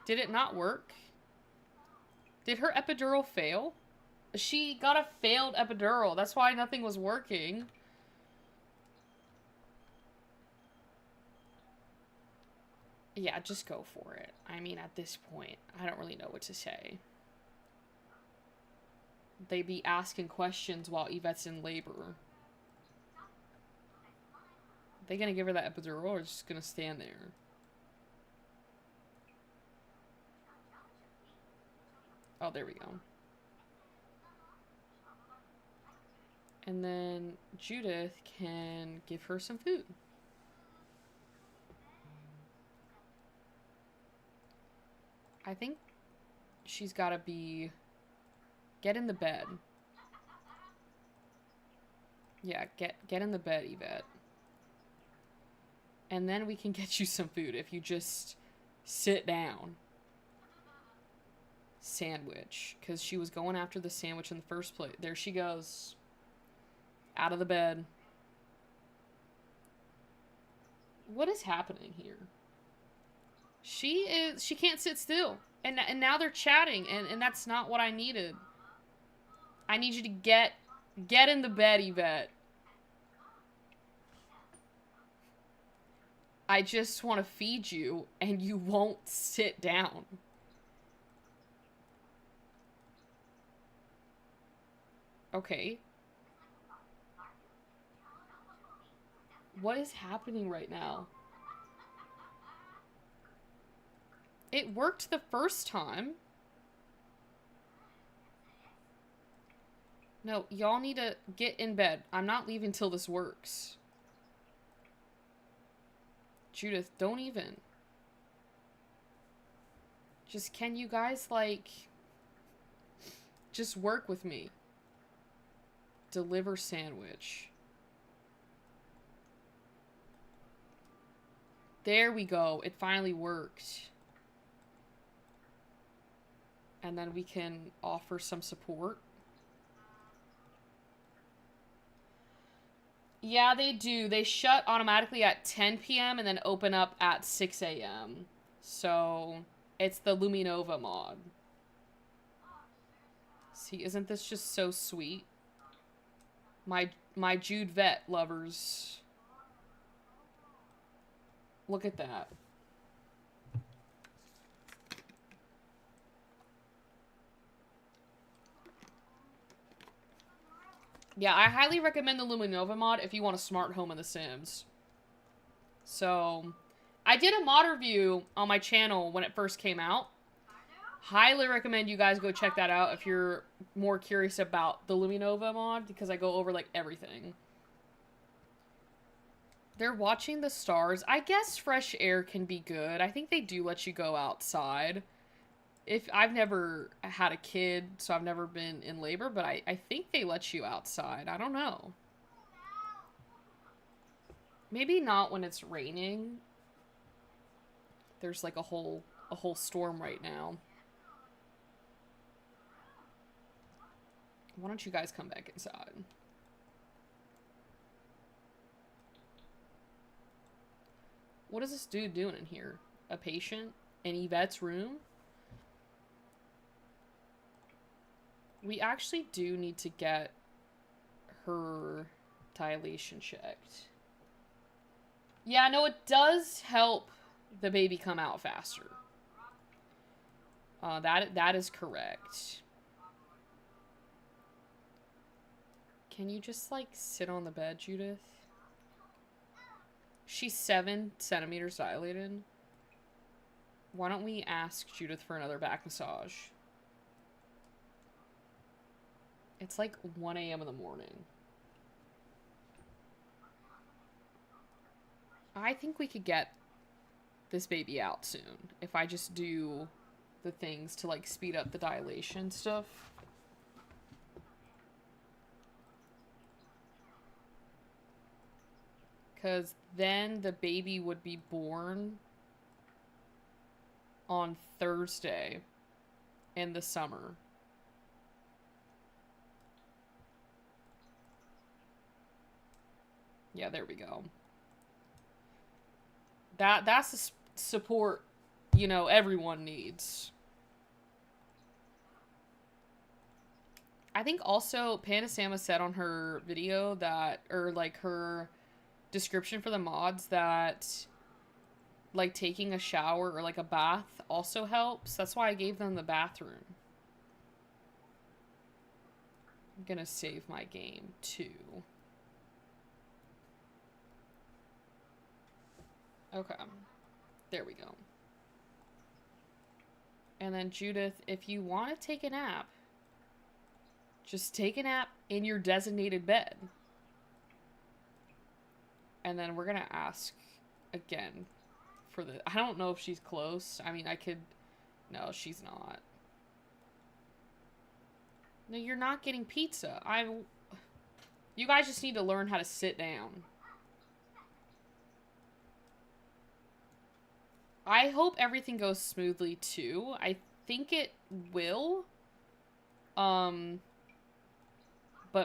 Did it not work? Did her epidural fail? She got a failed epidural. That's why nothing was working. Yeah, just go for it. I mean, at this point, I don't really know what to say. They be asking questions while Yvette's in labor. They gonna give her that epidural or just gonna stand there? Oh, there we go. And then Judith can give her some food. I think she's gotta be... Get in the bed. Yeah, get in the bed, Yvette. And then we can get you some food if you just sit down. Sandwich. Because she was going after the sandwich in the first place. There she goes. Out of the bed. What is happening here? She can't sit still. And now they're chatting, and that's not what I needed. I need you to get in the bed, Yvette. I just want to feed you, and you won't sit down. Okay. What is happening right now? It worked the first time. No, y'all need to get in bed. I'm not leaving till this works. Judith, don't even. Just, can you guys, like, just work with me? Deliver sandwich. There we go. It finally worked. And then we can offer some support. Yeah, they do. They shut automatically at 10 p.m. and then open up at 6 a.m. So, it's the Luminova mod. See, isn't this just so sweet? My Jude Vet lovers. Look at that. Yeah, I highly recommend the Luminova mod if you want a smart home in The Sims. So, I did a mod review on my channel when it first came out. Highly recommend you guys go check that out if you're more curious about the Luminova mod, because I go over, like, everything. They're watching the stars. I guess fresh air can be good. I think they do let you go outside. I've never had a kid, so I've never been in labor, but I think they let you outside. I don't know. Maybe not when it's raining. There's like a whole storm right now. Why don't you guys come back inside? What is this dude doing in here? A patient? In Yvette's room? We actually do need to get her dilation checked. Yeah, no, it does help the baby come out faster. That is correct. Can you just, like, sit on the bed, Judith? She's 7 centimeters dilated. Why don't we ask Judith for another back massage? It's like 1 a.m. in the morning. I think we could get this baby out soon if I just do the things to, like, speed up the dilation stuff. Because then the baby would be born on Thursday in the summer. Yeah, there we go. That's the support, you know, everyone needs. I think also Panda Sama said on her video that, or like her description for the mods, that like taking a shower or like a bath also helps. That's why I gave them the bathroom. I'm gonna save my game too. Okay. There we go. And then Judith, if you want to take a nap, just take a nap in your designated bed. And then we're going to ask again for the... I don't know if she's close. I mean, I could... No, she's not. No, you're not getting pizza. You guys just need to learn how to sit down. I hope everything goes smoothly, too. I think it will. But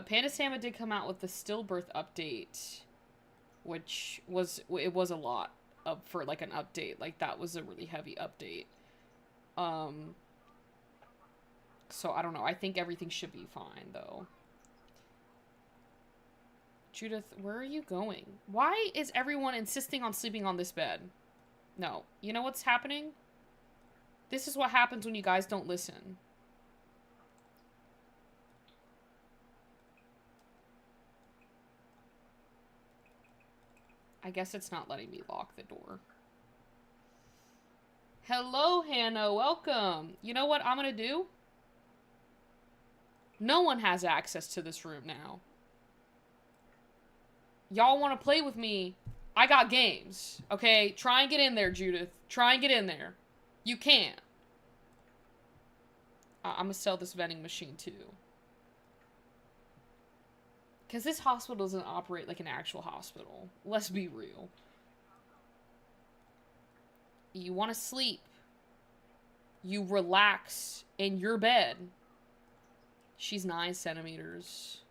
Panda Sama did come out with the stillbirth update, which was a lot for, like, an update. Like, that was a really heavy update. So, I don't know. I think everything should be fine, though. Judith, where are you going? Why is everyone insisting on sleeping on this bed? No. You know what's happening? This is what happens when you guys don't listen. I guess it's not letting me lock the door. Hello, Hannah. Welcome. You know what I'm gonna do? No one has access to this room now. Y'all want to play with me? I got games. Okay? Try and get in there, Judith. Try and get in there. You can't. I'm gonna sell this vending machine, too. Because this hospital doesn't operate like an actual hospital. Let's be real. You want to sleep. You relax in your bed. She's 9 centimeters.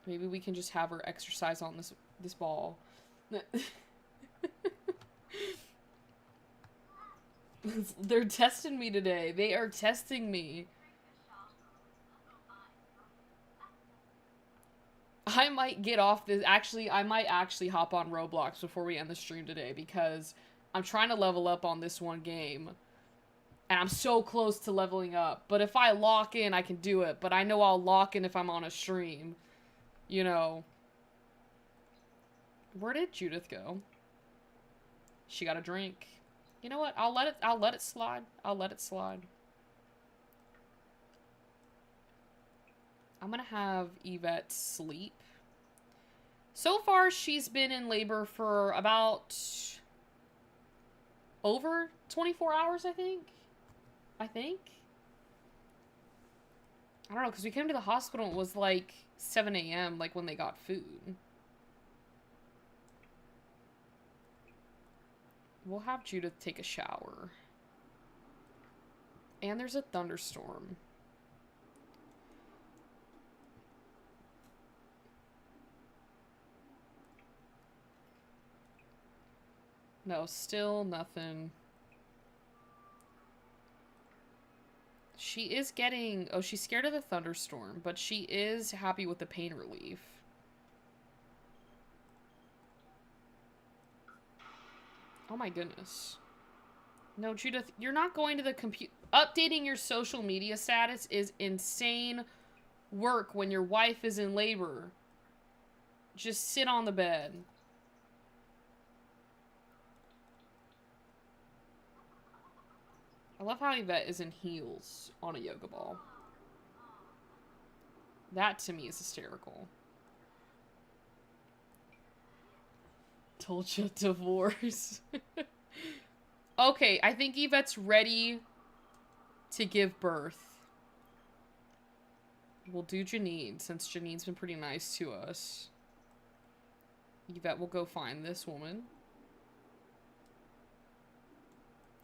Maybe we can just have her exercise on this ball. They're testing me today. They are testing me. I might get off this. Actually, I might actually hop on Roblox before we end the stream today because I'm trying to level up on this one game. And I'm so close to leveling up. But if I lock in, I can do it. But I know I'll lock in if I'm on a stream. You know. Where did Judith go? She got a drink. You know what? I'll let it slide. I'll let it slide. I'm gonna have Yvette sleep. So far, she's been in labor for about over 24 hours, I think. I don't know, because we came to the hospital, it was like 7 a.m., like when they got food. We'll have Judith take a shower. And there's a thunderstorm. No, still nothing. She is getting... Oh, she's scared of the thunderstorm, but she is happy with the pain relief. Oh my goodness. No, Judith, you're not going to the computer. Updating your social media status is insane work when your wife is in labor. Just sit on the bed. I love how Yvette is in heels on a yoga ball. That, to me, is hysterical. Told you, divorce. Okay, I think Yvette's ready to give birth. We'll do Janine, since Janine's been pretty nice to us. Yvette will go find this woman.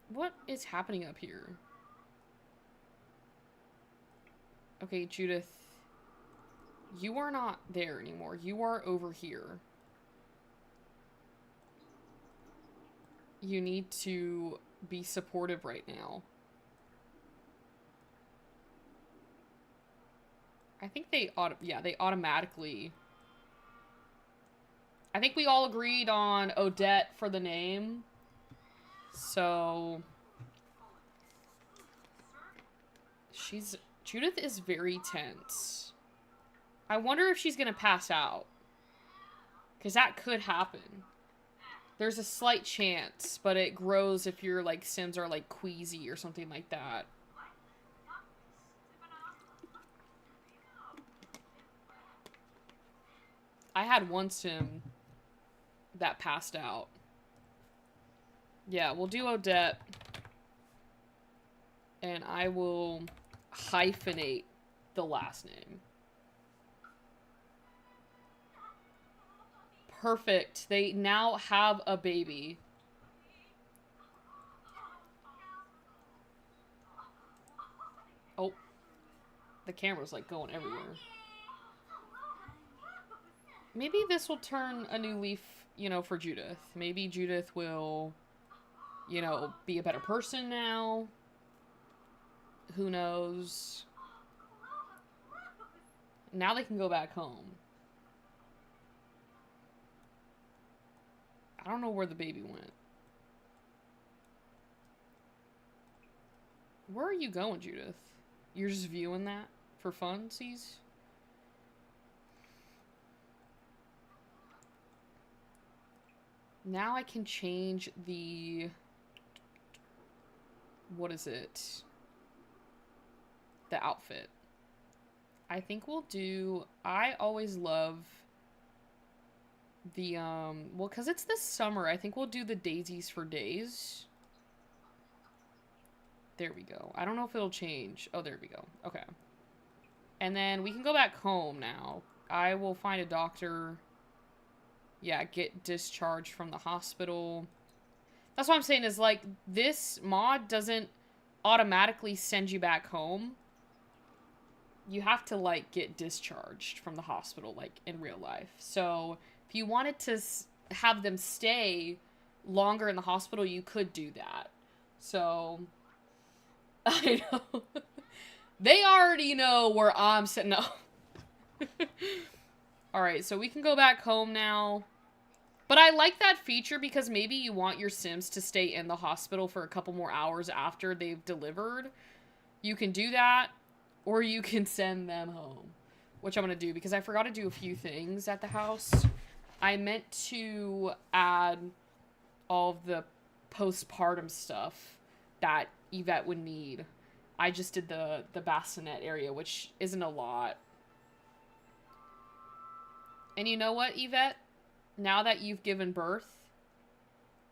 What is happening up here? Okay, Judith. You are not there anymore. You are over here. You need to be supportive right now. I think they they automatically... I think we all agreed on Odette for the name. So... Judith is very tense. I wonder if she's gonna pass out. Because that could happen. There's a slight chance, but it grows if your, like, Sims are, like, queasy or something like that. I had one Sim that passed out. Yeah, we'll do Odette. And I will hyphenate the last name. Perfect. They now have a baby. Oh. The camera's like going everywhere. Maybe this will turn a new leaf, you know, for Judith. Maybe Judith will, you know, be a better person now. Who knows? Now they can go back home. I don't know where the baby went. Where are you going, Judith? You're just viewing that for funsies? Now I can change the... What is it? The outfit. I think we'll do... I always love the, well, because it's the summer, I think we'll do the Daisies for Days. There we go. I don't know if it'll change. Oh, there we go. Okay. And then we can go back home now. I will find a doctor. Yeah, get discharged from the hospital. That's what I'm saying is, like, this mod doesn't automatically send you back home. You have to, like, get discharged from the hospital, like, in real life. So, if you wanted to have them stay longer in the hospital, you could do that. So, I know. They already know where I'm sitting up. Alright, so we can go back home now. But I like that feature because maybe you want your Sims to stay in the hospital for a couple more hours after they've delivered. You can do that, or you can send them home. Which I'm going to do because I forgot to do a few things at the house. I meant to add all of the postpartum stuff that Yvette would need. I just did the bassinet area, which isn't a lot. And you know what, Yvette? Now that you've given birth,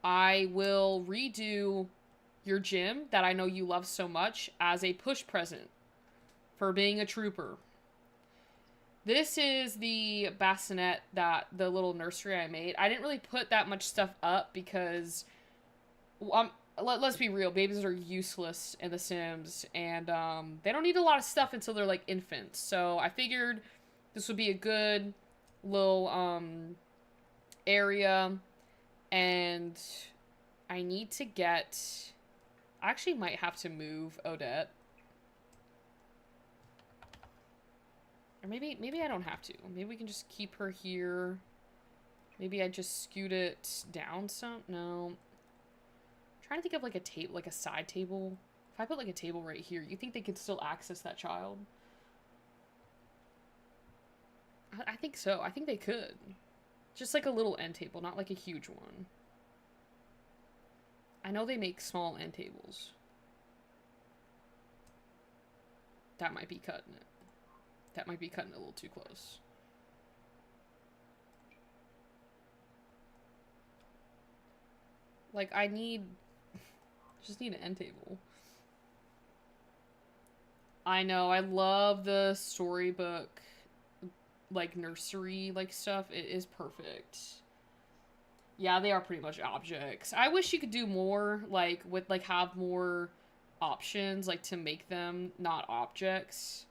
I will redo your gym that I know you love so much as a push present for being a trooper. This is the bassinet that the little nursery I made. I didn't really put that much stuff up because let's be real, babies are useless in The Sims, and they don't need a lot of stuff until they're like infants. So I figured this would be a good little area, and I need to get... I actually might have to move Odette. Or maybe I don't have to. Maybe we can just keep her here. Maybe I just scoot it down some. No. I'm trying to think of like a table, like a side table. If I put like a table right here, you think they could still access that child? I think so. I think they could. Just like a little end table, not like a huge one. I know they make small end tables. That might be cutting it. That might be cutting it a little too close. Like, I just need an end table. I know, I love the storybook, like, nursery, like, stuff. It is perfect. Yeah, they are pretty much objects. I wish you could do more, like, with, like, have more options, like, to make them not objects.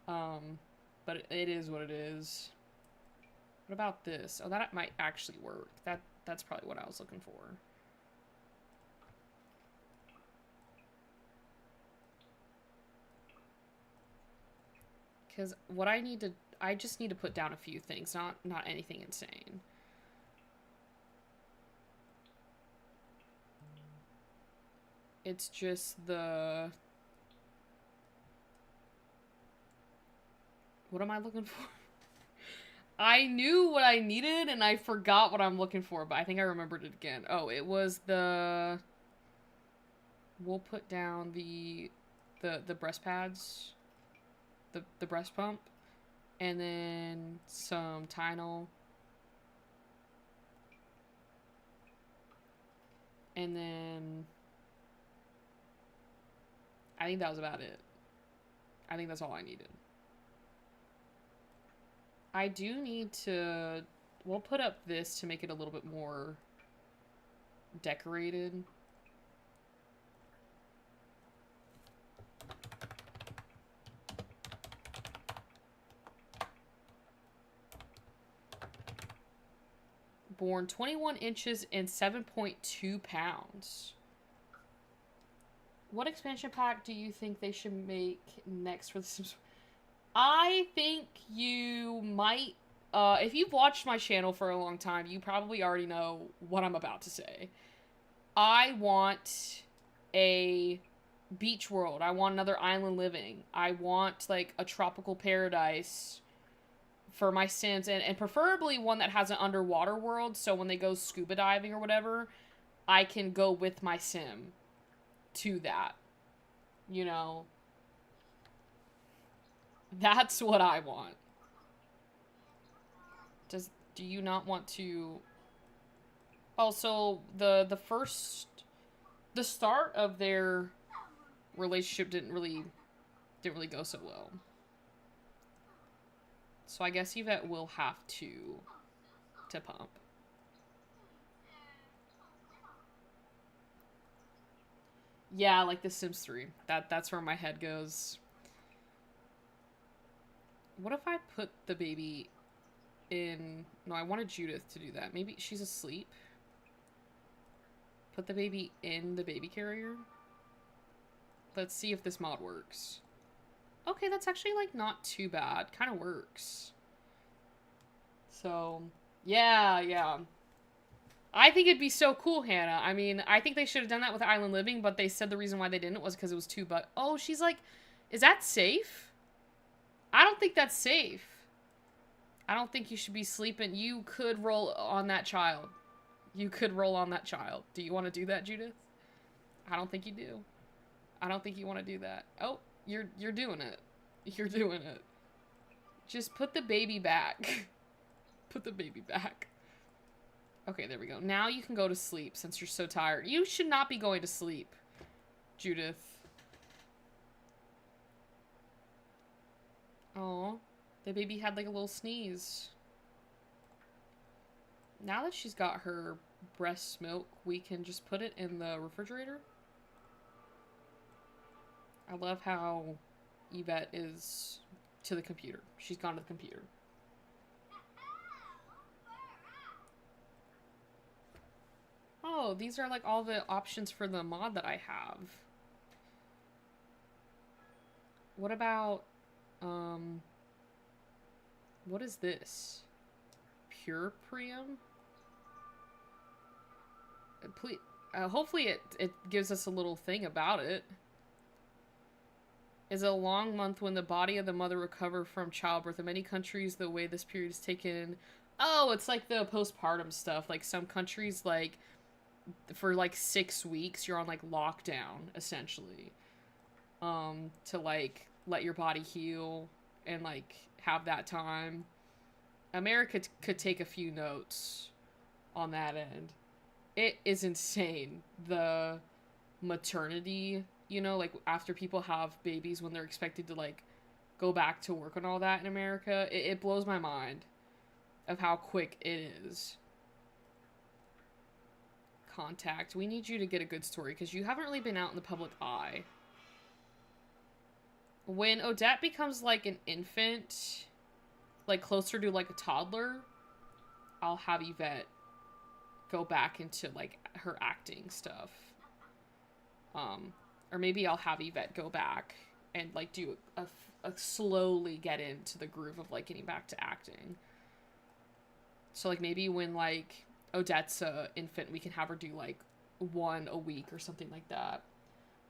But it is what it is. What about this? Oh, that might actually work. That's probably what I was looking for. Because what I just need to put down a few things, not anything insane. It's just the... What am I looking for? I knew what I needed and I forgot what I'm looking for, but I think I remembered it again. Oh, it was the... We'll put down the breast pads. The breast pump. And then some Tylenol. And then... I think that was about it. I think that's all I needed. I do need to... We'll put up this to make it a little bit more decorated. Born 21 inches and 7.2 pounds. What expansion pack do you think they should make next for The Sims? I think you might, if you've watched my channel for a long time, you probably already know what I'm about to say. I want a beach world. I want another island living. I want, like, a tropical paradise for my Sims, and preferably one that has an underwater world, so when they go scuba diving or whatever, I can go with my Sim to that. You know, that's what I want. Do you not want to? Also, the start of their relationship didn't really go so well. So I guess Yvette will have to pump. Yeah, like The Sims 3. That's where my head goes. What if I put the baby in... No, I wanted Judith to do that. Maybe she's asleep. Put the baby in the baby carrier. Let's see if this mod works. Okay, that's actually, like, not too bad. Kind of works. So, yeah. I think it'd be so cool, Hannah. I mean, I think they should have done that with Island Living, but they said the reason why they didn't was because it was too Oh, she's like, is that safe? I don't think that's safe. I don't think you should be sleeping. You could roll on that child. You could roll on that child. Do you want to do that, Judith? I don't think you do. I don't think you want to do that. Oh, you're doing it. You're doing it. Just put the baby back. Put the baby back. Okay, there we go. Now you can go to sleep since you're so tired. You should not be going to sleep, Judith. Oh, the baby had like a little sneeze. Now that she's got her breast milk, we can just put it in the refrigerator. I love how Yvette is to the computer. She's gone to the computer. Oh, these are like all the options for the mod that I have. What about, what is this? Pure Priam? Please, hopefully it gives us a little thing about it. Is a long month when the body of the mother recover from childbirth. In many countries, the way this period is taken... Oh, it's like the postpartum stuff. Like, some countries, like, for, like, 6 weeks, you're on, like, lockdown, essentially. To, like, let your body heal and, like, have that time. America could take a few notes on that end. It is insane, the maternity... You know, like, after people have babies when they're expected to, like, go back to work and all that in America, it blows my mind of how quick it is. Contact. We need you to get a good story, because you haven't really been out in the public eye. When Odette becomes, like, an infant, like, closer to, like, a toddler, I'll have Yvette go back into, like, her acting stuff. Or maybe I'll have Yvette go back and, like, do a slowly get into the groove of, like, getting back to acting. So, like, maybe when, like, Odette's a infant, we can have her do, like, 1 a week or something like that.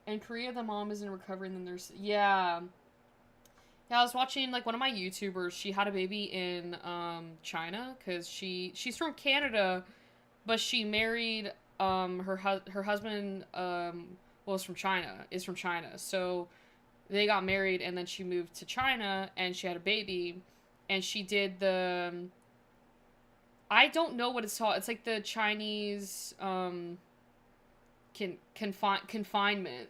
In Korea, the mom is in recovery and then there's... Yeah. Yeah, I was watching, like, one of my YouTubers. She had a baby in, China, because she's from Canada, but she married, her husband, is from China. So they got married and then she moved to China and she had a baby and she did I don't know what it's called. It's like the Chinese confinement.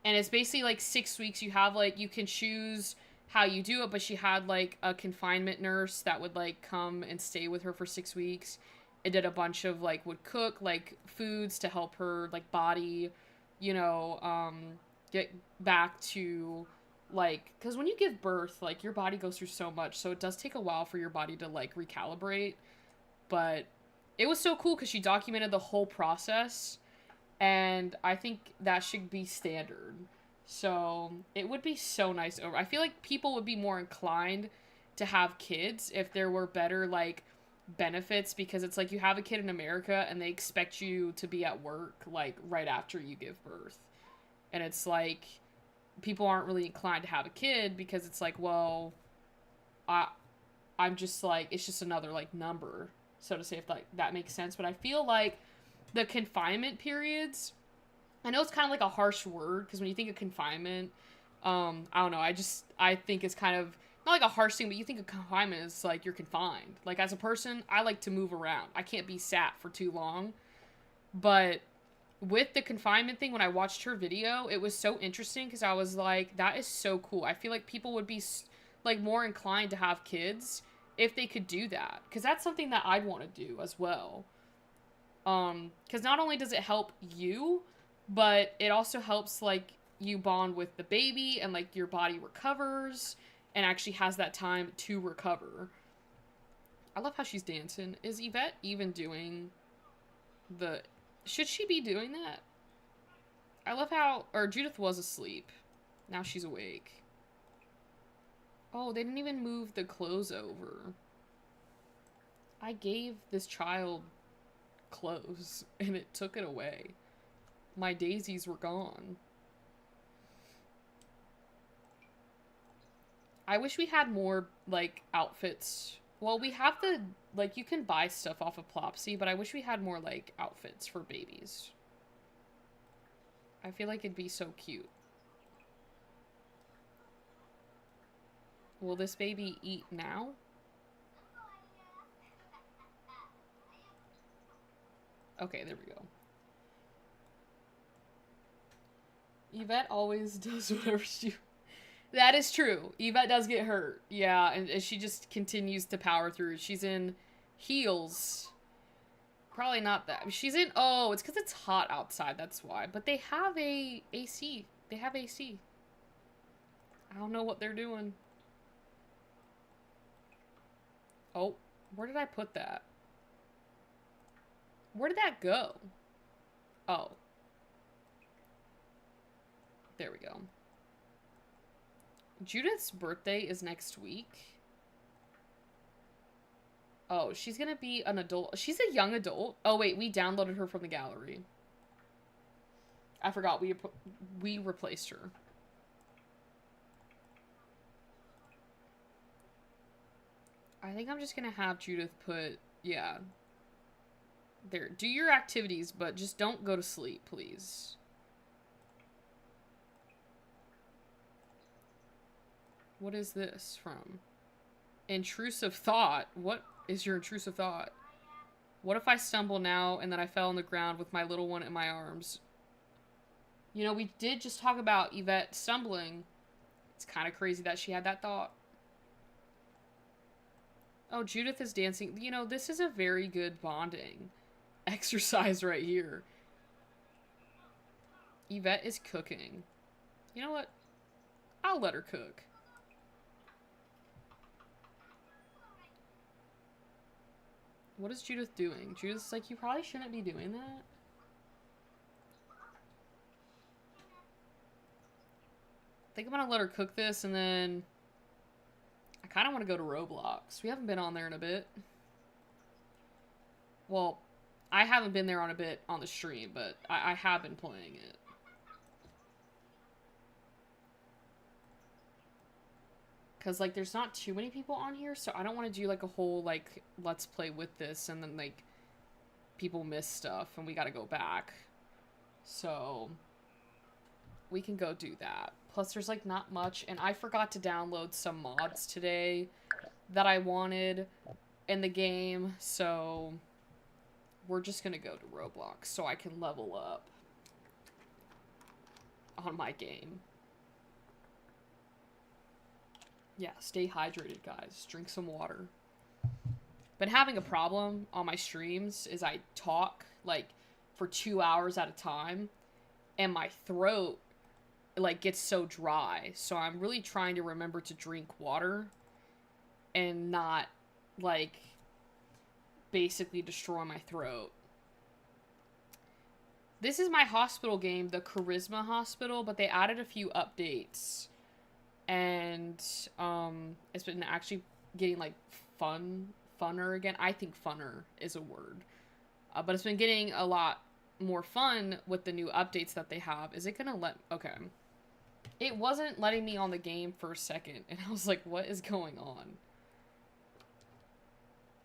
And it's basically like 6 weeks. You have like, you can choose how you do it, but she had like a confinement nurse that would like come and stay with her for 6 weeks. It did a bunch of like, would cook like foods to help her like body, you know, get back to, like, because when you give birth, like, your body goes through so much, so it does take a while for your body to, like, recalibrate, but it was so cool because she documented the whole process, and I think that should be standard, so it would be so nice over. I feel like people would be more inclined to have kids if there were better, like, benefits, because it's like you have a kid in America and they expect you to be at work like right after you give birth, and it's like people aren't really inclined to have a kid because it's like, well, I I'm just like, it's just another like number, so to say, if like that makes sense. But I feel like the confinement periods, I know it's kind of like a harsh word because when you think of confinement, I don't know, I think it's kind of not like a harsh thing, but you think of confinement as like you're confined. Like as a person, I like to move around. I can't be sat for too long. But with the confinement thing, when I watched her video, it was so interesting because I was like, that is so cool. I feel like people would be like more inclined to have kids if they could do that, because that's something that I'd want to do as well. Because not only does it help you, but it also helps like you bond with the baby and like your body recovers and actually has that time to recover. I love how she's dancing. Is Yvette even doing the... Should she be doing that? I love how... Or Judith was asleep. Now she's awake. Oh, they didn't even move the clothes over. I gave this child clothes and it took it away. My daisies were gone. I wish we had more, like, outfits. Well, we have the, like, you can buy stuff off of Plopsy, but I wish we had more, like, outfits for babies. I feel like it'd be so cute. Will this baby eat now? Okay, there we go. Yvette always does whatever she... That is true. Yvette does get hurt. Yeah, and she just continues to power through. She's in heels. Probably not that. She's in... Oh, it's because it's hot outside. That's why. But they have a AC. They have AC. I don't know what they're doing. Oh, where did I put that? Where did that go? Oh. There we go. Judith's birthday is next week. Oh, she's gonna be an adult. She's a young adult. Oh, wait, we downloaded her from the gallery. I forgot, we replaced her. I think I'm just gonna have Judith put, yeah. There, do your activities, but just don't go to sleep, please. What is this from? Intrusive thought. What is your intrusive thought? What if I stumble now and then I fell on the ground with my little one in my arms? You know, we did just talk about Yvette stumbling. It's kind of crazy that she had that thought. Oh, Judith is dancing. You know, this is a very good bonding exercise right here. Yvette is cooking. You know what? I'll let her cook. What is Judith doing? Judith's like, you probably shouldn't be doing that. I think I'm gonna let her cook this, and then I kind of want to go to Roblox. We haven't been on there in a bit. Well, I haven't been there on a bit on the stream, but I have been playing it. Because, like, there's not too many people on here, so I don't want to do, like, a whole, like, let's play with this, and then, like, people miss stuff, and we gotta go back. So, we can go do that. Plus, there's, like, not much, and I forgot to download some mods today that I wanted in the game, so we're just gonna go to Roblox so I can level up on my game. Yeah, stay hydrated, guys. Drink some water. Been having a problem on my streams is I talk, like, for 2 hours at a time, and my throat, like, gets so dry. So I'm really trying to remember to drink water and not, like, basically destroy my throat. This is my hospital game, the Charisma Hospital, but they added a few updates. And, it's been actually getting, like, funner again. I think funner is a word. But it's been getting a lot more fun with the new updates that they have. Is it gonna let... Okay. It wasn't letting me on the game for a second, and I was like, what is going on?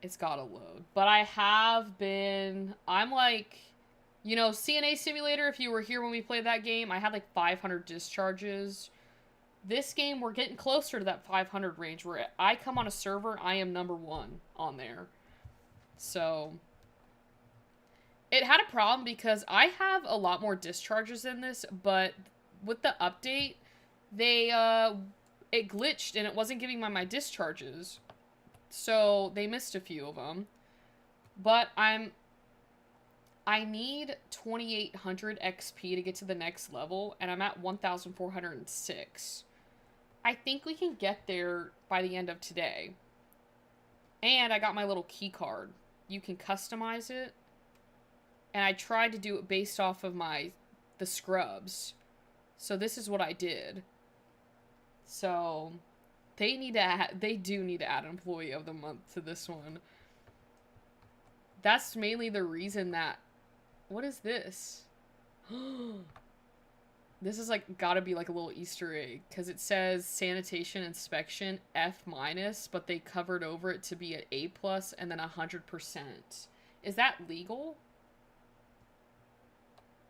It's gotta load. But I have been... I'm like... You know, CNA Simulator, if you were here when we played that game, I had like 500 discharges. This game, we're getting closer to that 500 range where I come on a server, I am #1 on there. So... It had a problem because I have a lot more discharges in this, but with the update, it glitched and it wasn't giving my discharges. So they missed a few of them. But I need 2800 XP to get to the next level, and I'm at 1406. I think we can get there by the end of today. And I got my little key card. You can customize it. And I tried to do it based off of the scrubs. So this is what I did. So they do need to add Employee of the Month to this one. That's mainly the reason that... What is this? This is like gotta be like a little Easter egg. Because it says Sanitation Inspection F-, but they covered over it to be at A+ and then 100%. Is that legal?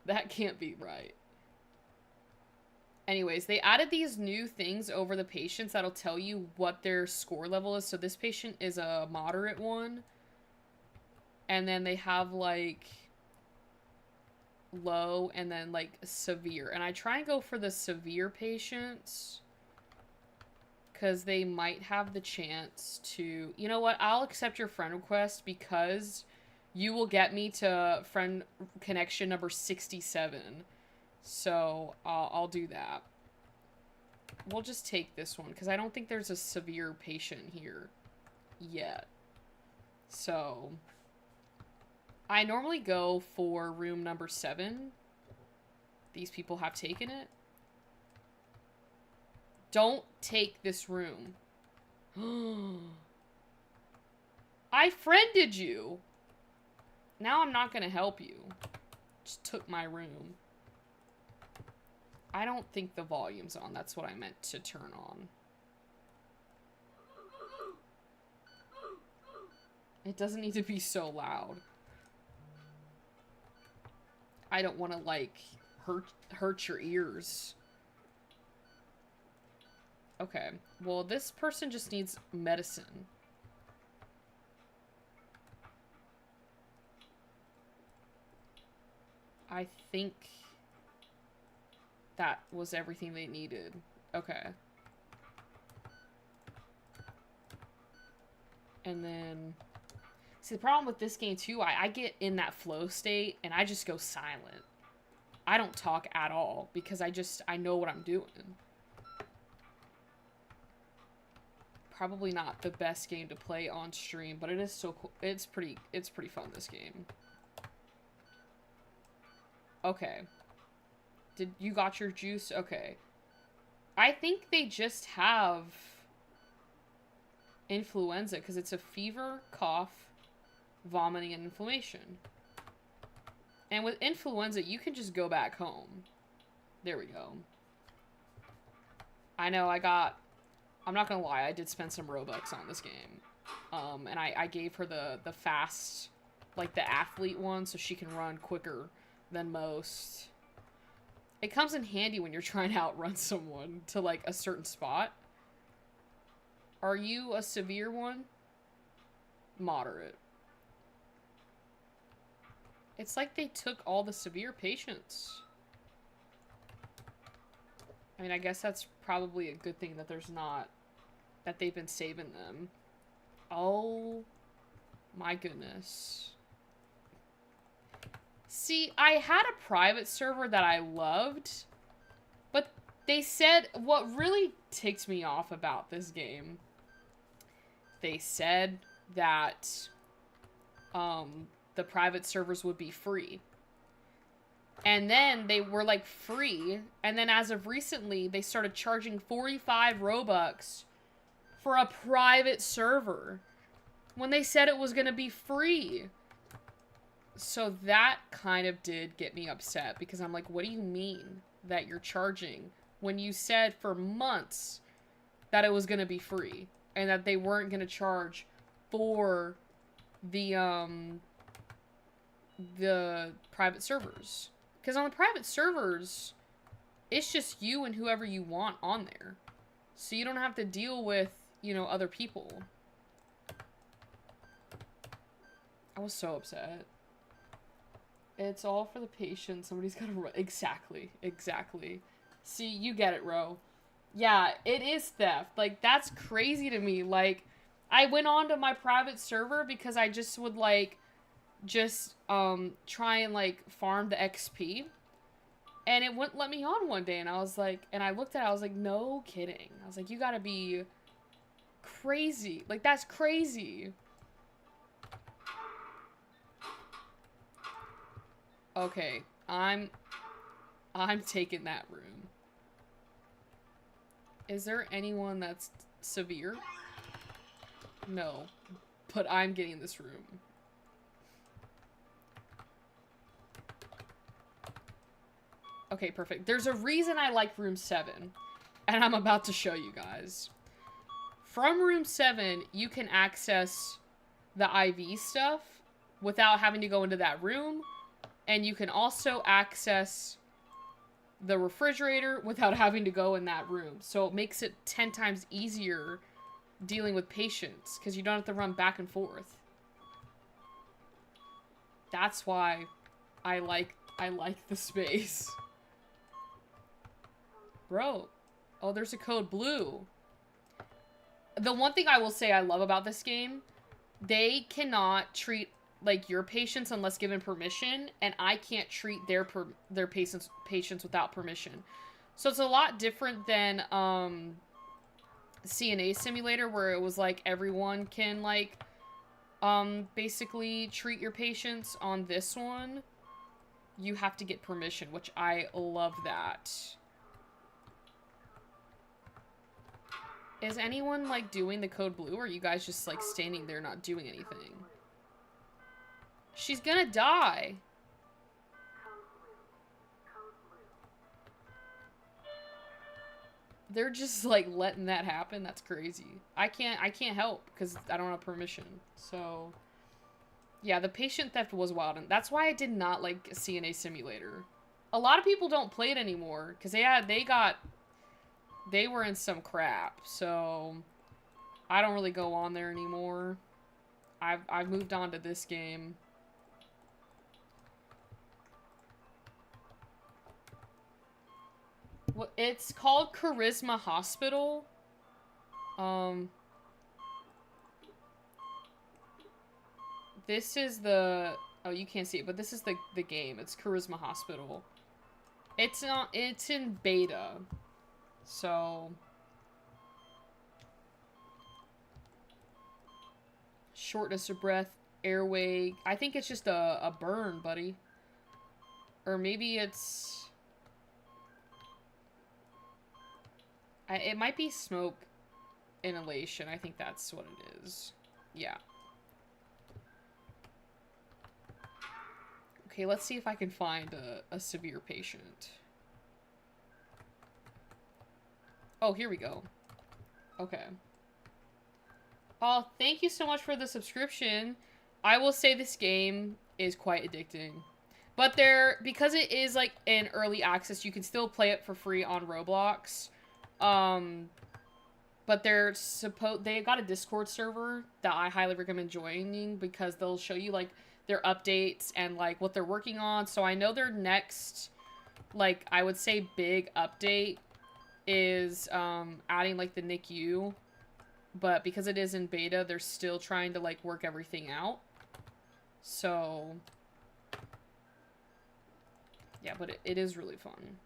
That can't be right. Anyways, they added these new things over the patients that'll tell you what their score level is. So this patient is a moderate one. And then they have like low and then like severe. And I try and go for the severe patients because they might have the chance to... You know what? I'll accept your friend request because... You will get me to friend connection number 67. So, I'll do that. We'll just take this one, because I don't think there's a severe patient here yet. So, I normally go for room number 7. These people have taken it. Don't take this room. I friended you! Now I'm not gonna help you. Just took my room. I don't think the volume's on. That's what I meant to turn on. It doesn't need to be so loud. I don't want to, like, hurt your ears. Okay. Well, this person just needs medicine. I think that was everything they needed. Okay. And then... See, the problem with this game, too, I get in that flow state, and I just go silent. I don't talk at all, because I know what I'm doing. Probably not the best game to play on stream, but it is so cool. It's pretty fun, this game. Okay. You got your juice? Okay. I think they just have influenza because it's a fever, cough, vomiting, and inflammation. And with influenza, you can just go back home. There we go. I know I'm not gonna lie, I did spend some Robux on this game. And I gave her the fast, like the athlete one, so she can run quicker than most. It comes in handy when you're trying to outrun someone to, like, a certain spot. Are you a severe one? Moderate. It's like they took all the severe patients. I mean, I guess that's probably a good thing that there's not... That they've been saving them. Oh my goodness. See, I had a private server that I loved, but they said, what really ticked me off about this game, they said that the private servers would be free. And then they were like free, and then as of recently, they started charging 45 Robux for a private server when they said it was going to be free. So that kind of did get me upset because I'm like, what do you mean that you're charging when you said for months that it was going to be free and that they weren't going to charge for the private servers. Because on the private servers, it's just you and whoever you want on there. So you don't have to deal with, you know, other people. I was so upset. It's all for the patient. Somebody's gotta run. Exactly. Exactly. See, you get it, Ro. Yeah, it is theft. Like, that's crazy to me. Like, I went on to my private server because I just would, like, try and, like, farm the XP. And it wouldn't let me on one day. And I was like, and I looked at it, I was like, no kidding. I was like, you gotta be crazy. Like, that's crazy. Okay, I'm taking that room. Is there anyone that's severe? No, but I'm getting this room. Okay, perfect. There's a reason I like room 7, and I'm about to show you guys. From room 7, you can access the IV stuff without having to go into that room. And you can also access the refrigerator without having to go in that room. So it makes it 10 times easier dealing with patients because you don't have to run back and forth. That's why I like the space. Bro. Oh, there's a code blue. The one thing I will say I love about this game, they cannot treat like your patients unless given permission, and I can't treat their patients without permission. So it's a lot different than CNA Simulator, where it was like everyone can like basically treat your patients. On this one, you have to get permission, which I love that. Is anyone like doing the code blue, or are you guys just like standing there not doing anything? She's gonna die. They're just like letting that happen. That's crazy. I can't help because I don't have permission. So yeah, the patient theft was wild, and that's why I did not like CNA Simulator. A lot of people don't play it anymore because they were in some crap. So I don't really go on there anymore. I've moved on to this game. Well, it's called Charisma Hospital. This is the... Oh, you can't see it, but this is the game. It's Charisma Hospital. It's not... It's in beta. So... Shortness of breath, airway... I think it's just a burn, buddy. Or maybe it's... It might be smoke inhalation. I think that's what it is. Yeah. Okay, let's see if I can find a severe patient. Oh, here we go. Okay. Oh, thank you so much for the subscription. I will say this game is quite addicting. But because it is like in early access, you can still play it for free on Roblox. But they got a Discord server that I highly recommend joining because they'll show you like their updates and like what they're working on. So I know their next, like, I would say big update is adding like the NICU, but because it is in beta, they're still trying to like work everything out. So yeah, but it is really fun.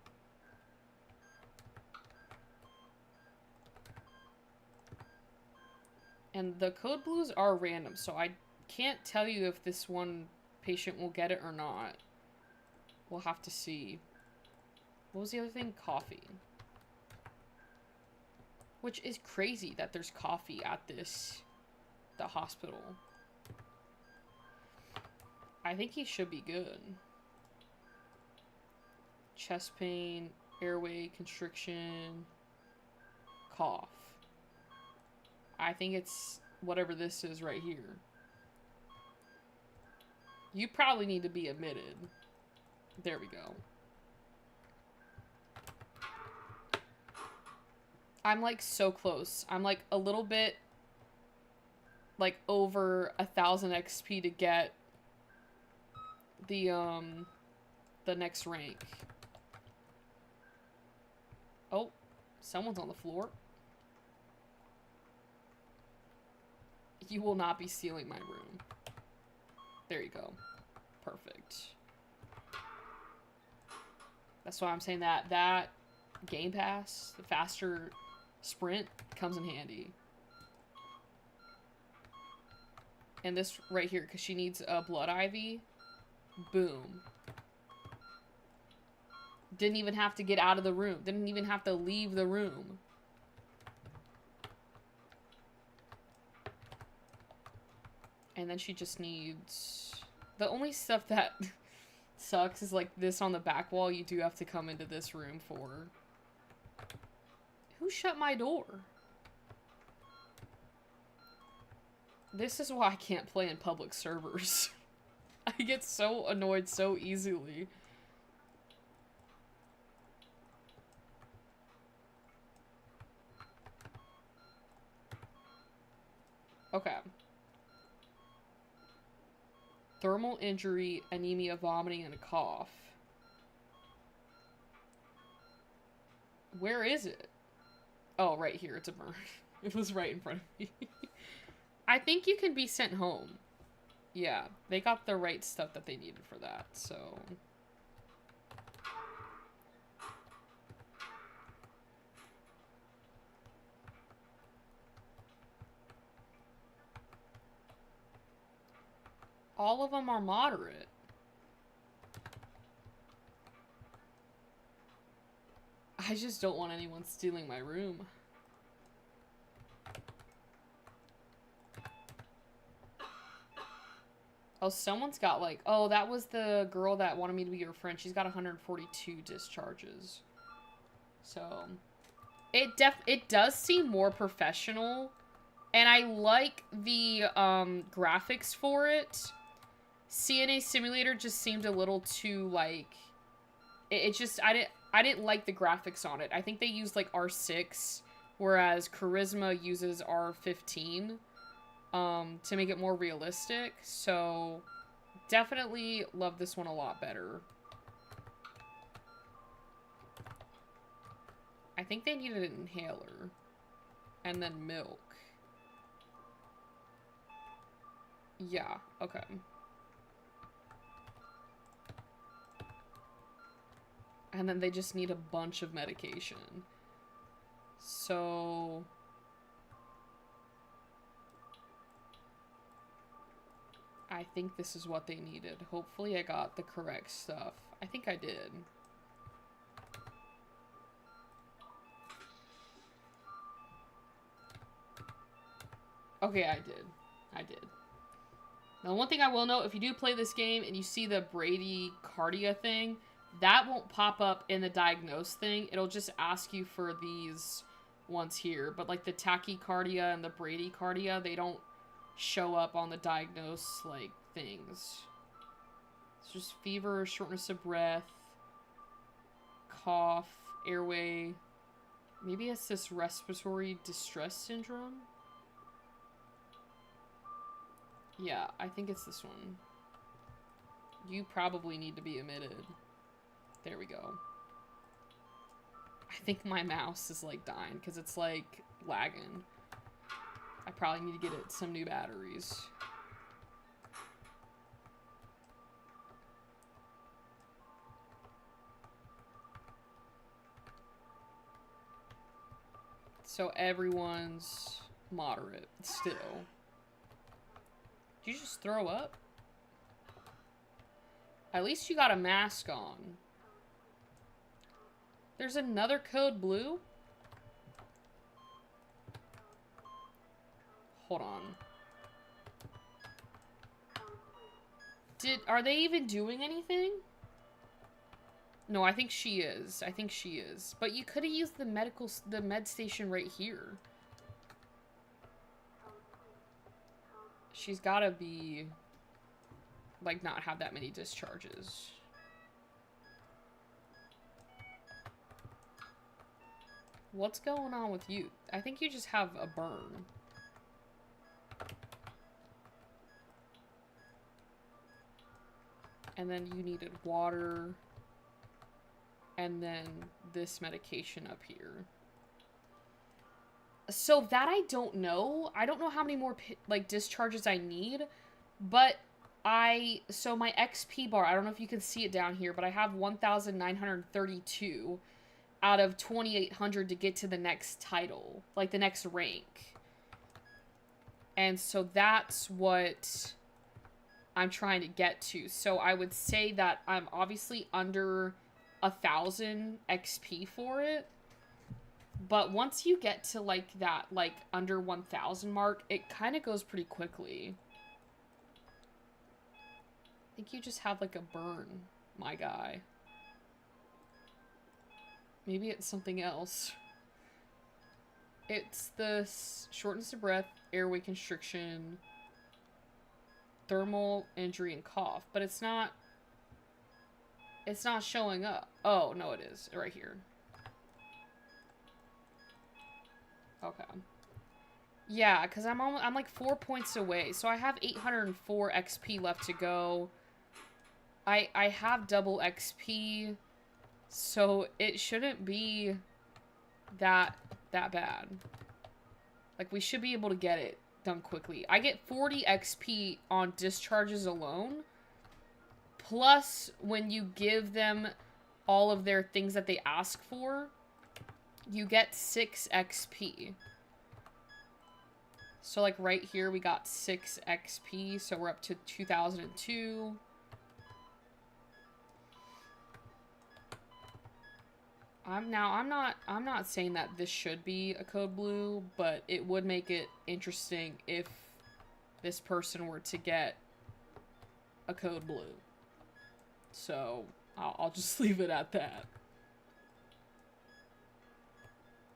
And the code blues are random, so I can't tell you if this one patient will get it or not. We'll have to see. What was the other thing? Coffee. Which is crazy that there's coffee at the hospital. I think he should be good. Chest pain, airway constriction, cough. I think it's whatever this is right here. You probably need to be admitted. There we go. I'm like so close. I'm like a little bit like over 1,000 XP to get the next rank. Oh, someone's on the floor. You will not be stealing my room. There you go. Perfect. That's why I'm saying that Game Pass, the faster sprint, comes in handy. And this right here, because she needs a Blood Ivy. Boom. Didn't even have to get out of the room. Didn't even have to leave the room. And then she just needs... The only stuff that sucks is like this on the back wall you do have to come into this room for. Who shut my door? This is why I can't play in public servers. I get so annoyed so easily. Okay. Thermal injury, anemia, vomiting, and a cough. Where is it? Oh, right here. It's a burn. It was right in front of me. I think you can be sent home. Yeah, they got the right stuff that they needed for that, so... All of them are moderate. I just don't want anyone stealing my room. Oh, someone's got like... Oh, that was the girl that wanted me to be her friend. She's got 142 discharges. So... It does seem more professional. And I like the graphics for it. CNA Simulator just seemed a little too, like... It just... I didn't like the graphics on it. I think they used, like, R6, whereas Charisma uses R15 to make it more realistic. So, definitely love this one a lot better. I think they needed an inhaler. And then milk. Yeah, okay. And then they just need a bunch of medication. So... I think this is what they needed. Hopefully I got the correct stuff. I think I did. Okay, I did. I did. Now, one thing I will note, if you do play this game and you see the bradycardia thing, that won't pop up in the diagnose thing. It'll just ask you for these ones here. But, like, the tachycardia and the bradycardia, they don't show up on the diagnose, like, things. It's just fever, shortness of breath, cough, airway. Maybe it's this respiratory distress syndrome? Yeah, I think it's this one. You probably need to be admitted. There we go. I think my mouse is, like, dying because it's, like, lagging. I probably need to get it some new batteries. So everyone's moderate still. Did you just throw up? At least you got a mask on. There's another code blue? Hold on. Are they even doing anything? No, I think she is. I think she is. But you could have used the med station right here. She's gotta be... like, not have that many discharges. What's going on with you? I think you just have a burn. And then you needed water. And then this medication up here. So that I don't know. I don't know how many more, like, discharges I need. But so my XP bar, I don't know if you can see it down here, but I have 1,932 out of 2,800 to get to the next title. Like, the next rank. And so that's what I'm trying to get to. So I would say that I'm obviously under 1,000 XP for it. But once you get to, like, that, like, under 1,000 mark, it kind of goes pretty quickly. I think you just have, like, a burn, my guy. Maybe it's something else. It's the shortness of breath, airway constriction, thermal injury, and cough. But it's not showing up. Oh, no, it is. Right here. Okay. Yeah, because I'm like 4 points away. So I have 804 XP left to go. I have double XP. So it shouldn't be that bad. Like, we should be able to get it done quickly. I get 40 XP on discharges alone. Plus, when you give them all of their things that they ask for, you get 6 XP. So, like, right here, we got 6 XP. So, we're up to 2,002. I'm not saying that this should be a code blue, but it would make it interesting if this person were to get a code blue. So, I'll just leave it at that.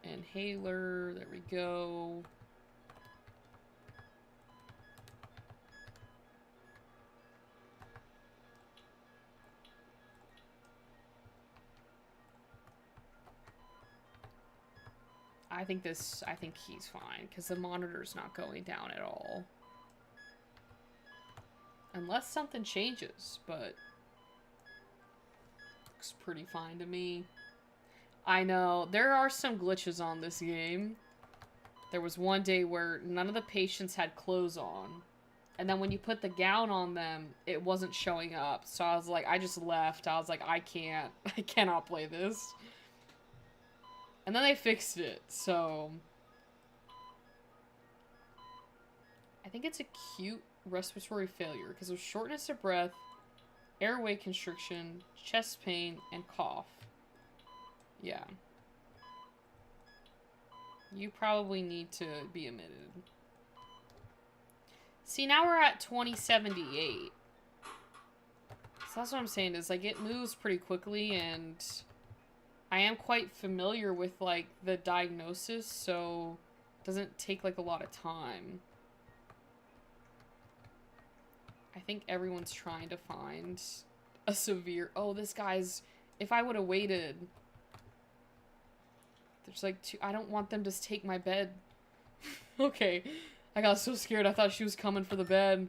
Inhaler, there we go. I think he's fine, because the monitor's not going down at all. Unless something changes, but looks pretty fine to me. I know, there are some glitches on this game. There was one day where none of the patients had clothes on. And then when you put the gown on them, it wasn't showing up. So I was like, I just left. I was like, I cannot play this. And then they fixed it, so I think it's acute respiratory failure because of shortness of breath, airway constriction, chest pain, and cough. Yeah. You probably need to be admitted. See, now we're at 2078. So that's what I'm saying is, like, it moves pretty quickly, and I am quite familiar with, like, the diagnosis, so it doesn't take, like, a lot of time. I think everyone's trying to find a severe... Oh, this guy's... If I would have waited... There's, like, two... I don't want them to take my bed. Okay. I got so scared. I thought she was coming for the bed.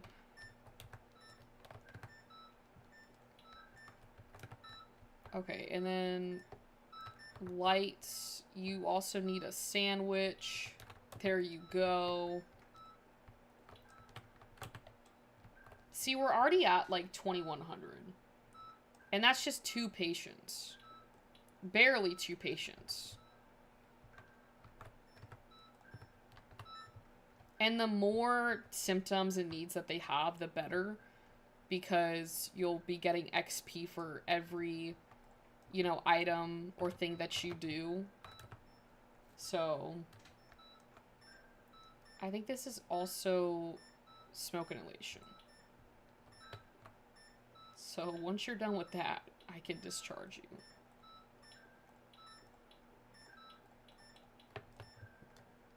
Okay, and then... Lights. You also need a sandwich. There you go. See, we're already at like 2,100. And that's just 2 patients. Barely 2 patients. And the more symptoms and needs that they have, the better. Because you'll be getting XP for every... you know, item or thing that you do. So, I think this is also smoke inhalation. So, once you're done with that, I can discharge you.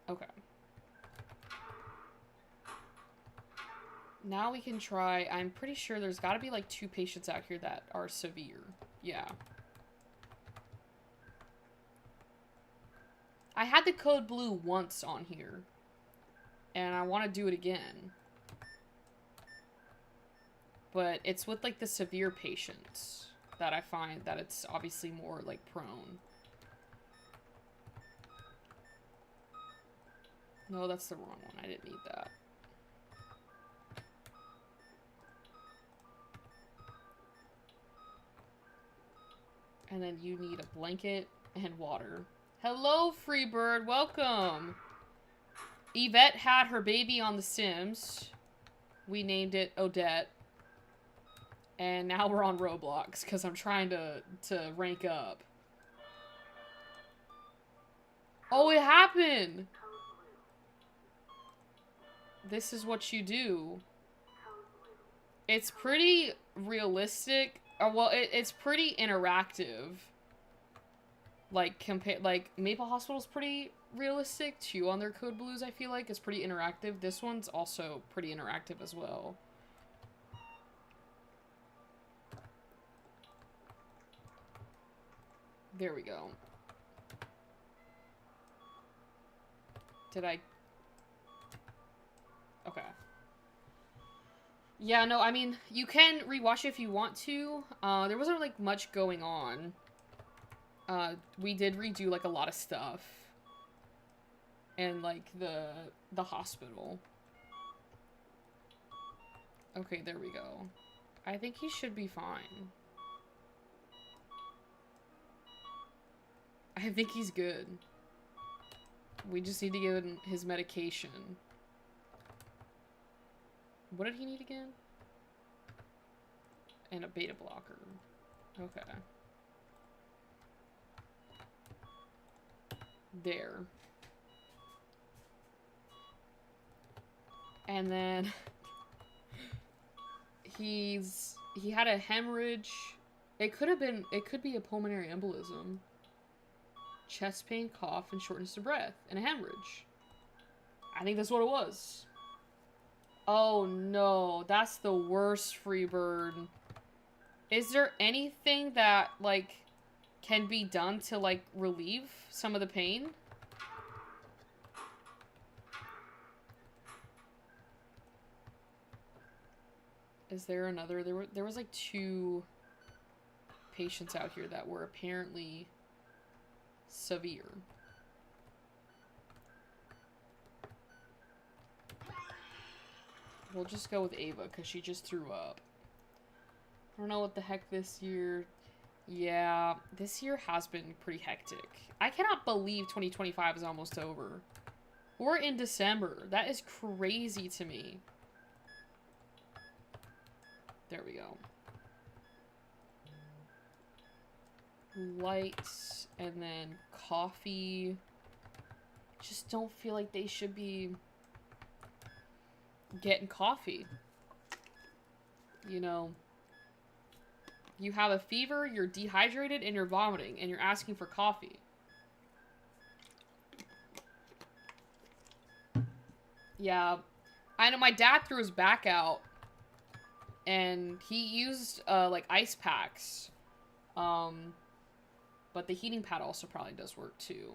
Okay. Now we can try. I'm pretty sure there's got to be like 2 patients out here that are severe. Yeah. I had the code blue once on here. And I want to do it again. But it's with like the severe patients that I find that it's obviously more like prone. No, that's the wrong one. I didn't need that. And then you need a blanket and water. Hello, Freebird. Welcome. Yvette had her baby on The Sims. We named it Odette. And now we're on Roblox because I'm trying to rank up. Oh, it happened! This is what you do. It's pretty realistic. Well, it's pretty interactive. Like, Maple Hospital's pretty realistic, too, on their code blues, I feel like. It's pretty interactive. This one's also pretty interactive as well. There we go. Did I... Okay. Yeah, no, I mean, you can rewatch it if you want to. There wasn't, like, much going on. We did redo, like, a lot of stuff. And, like, the hospital. Okay, there we go. I think he should be fine. I think he's good. We just need to give him his medication. What did he need again? And a beta blocker. Okay. There. And then he had a hemorrhage. It could be a pulmonary embolism. Chest pain, cough, and shortness of breath, and a hemorrhage. I think that's what it was. Oh no, that's the worst, Freebird. Is there anything that, like, can be done to, like, relieve some of the pain? Is there another? There was like 2 patients out here that were apparently severe. We'll just go with Ava because she just threw up. I don't know what the heck this year. Yeah, this year has been pretty hectic. I cannot believe 2025 is almost over. We're in December. That is crazy to me. There we go. Lights, and then coffee. Just don't feel like they should be getting coffee. You know, you have a fever, you're dehydrated, and you're vomiting, and you're asking for coffee. Yeah, I know my dad threw his back out, and he used, like, ice packs. But the heating pad also probably does work, too.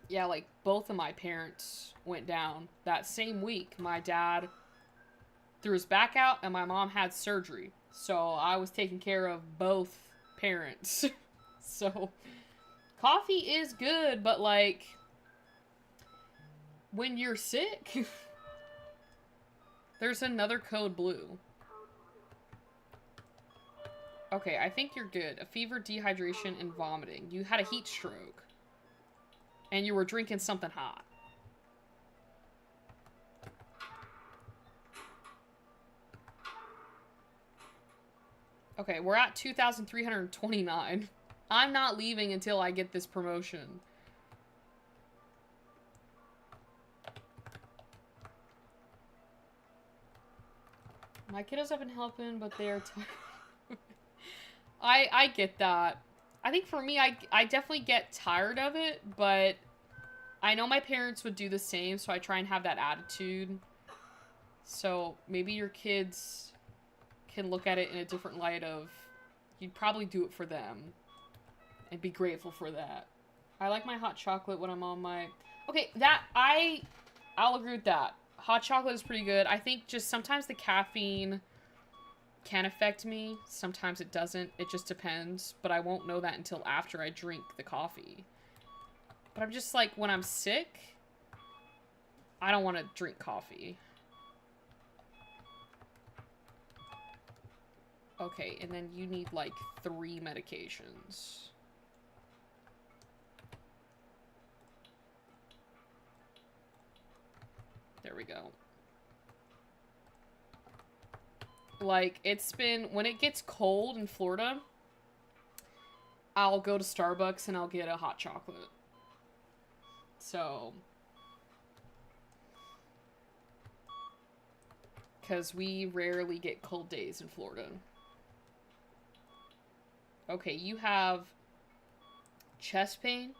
Yeah, like, both of my parents went down that same week. My dad threw his back out, and my mom had surgery. So, I was taking care of both parents. So, coffee is good, but, like, when you're sick... There's another code blue. Okay, I think you're good. A fever, dehydration, and vomiting. You had a heat stroke. And you were drinking something hot. Okay, we're at 2,329. I'm not leaving until I get this promotion. My kiddos have been helping, but they're tired. I get that. I think for me, I definitely get tired of it, but I know my parents would do the same, so I try and have that attitude. So maybe your kids can look at it in a different light of, you'd probably do it for them and be grateful for that. I like my hot chocolate when I'm on my... Okay, I'll agree with that. Hot chocolate is pretty good. I think just sometimes the caffeine can affect me. Sometimes it doesn't. It just depends. But I won't know that until after I drink the coffee. But I'm just like, when I'm sick, I don't want to drink coffee. Okay, and then you need like 3 medications. There we go. Like, it's been... When it gets cold in Florida, I'll go to Starbucks and I'll get a hot chocolate. So... Because we rarely get cold days in Florida. Okay, you have chest pain,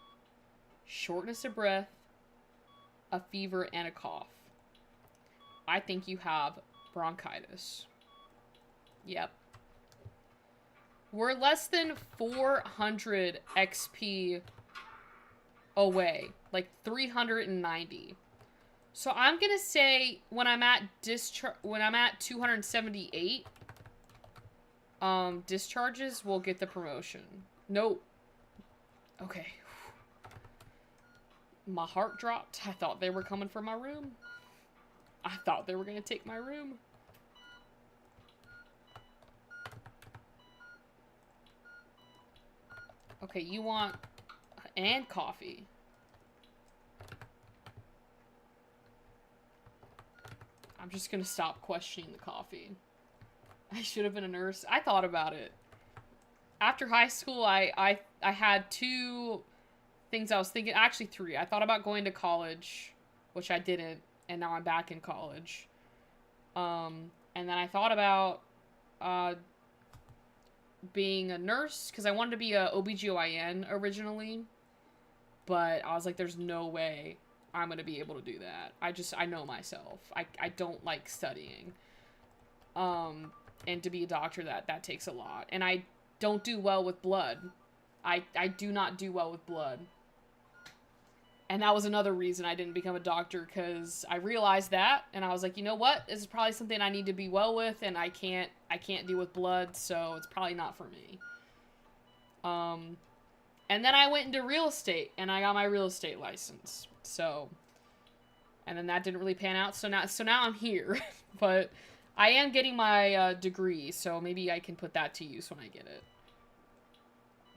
shortness of breath, a fever, and a cough. I think you have bronchitis. Yep. We're less than 400 XP away. Like 390. So I'm gonna say when I'm at 278, discharges will get the promotion. Nope. Okay. My heart dropped. I thought they were coming for my room. I thought they were gonna take my room. Okay, you want... And coffee. I'm just gonna stop questioning the coffee. I should have been a nurse. I thought about it. After high school, I had 2 things I was thinking. Actually, 3. I thought about going to college, which I didn't, and now I'm back in college. And then I thought about being a nurse, because I wanted to be a OBGYN originally. But I was like, there's no way I'm going to be able to do that. I know myself. I don't like studying. And to be a doctor, that takes a lot. And I don't do well with blood. I do not do well with blood. And that was another reason I didn't become a doctor, because I realized that, and I was like, you know what? This is probably something I need to be well with, and I can't deal with blood, so it's probably not for me. And then I went into real estate, and I got my real estate license. So, and then that didn't really pan out, so now I'm here. But I am getting my degree, so maybe I can put that to use when I get it.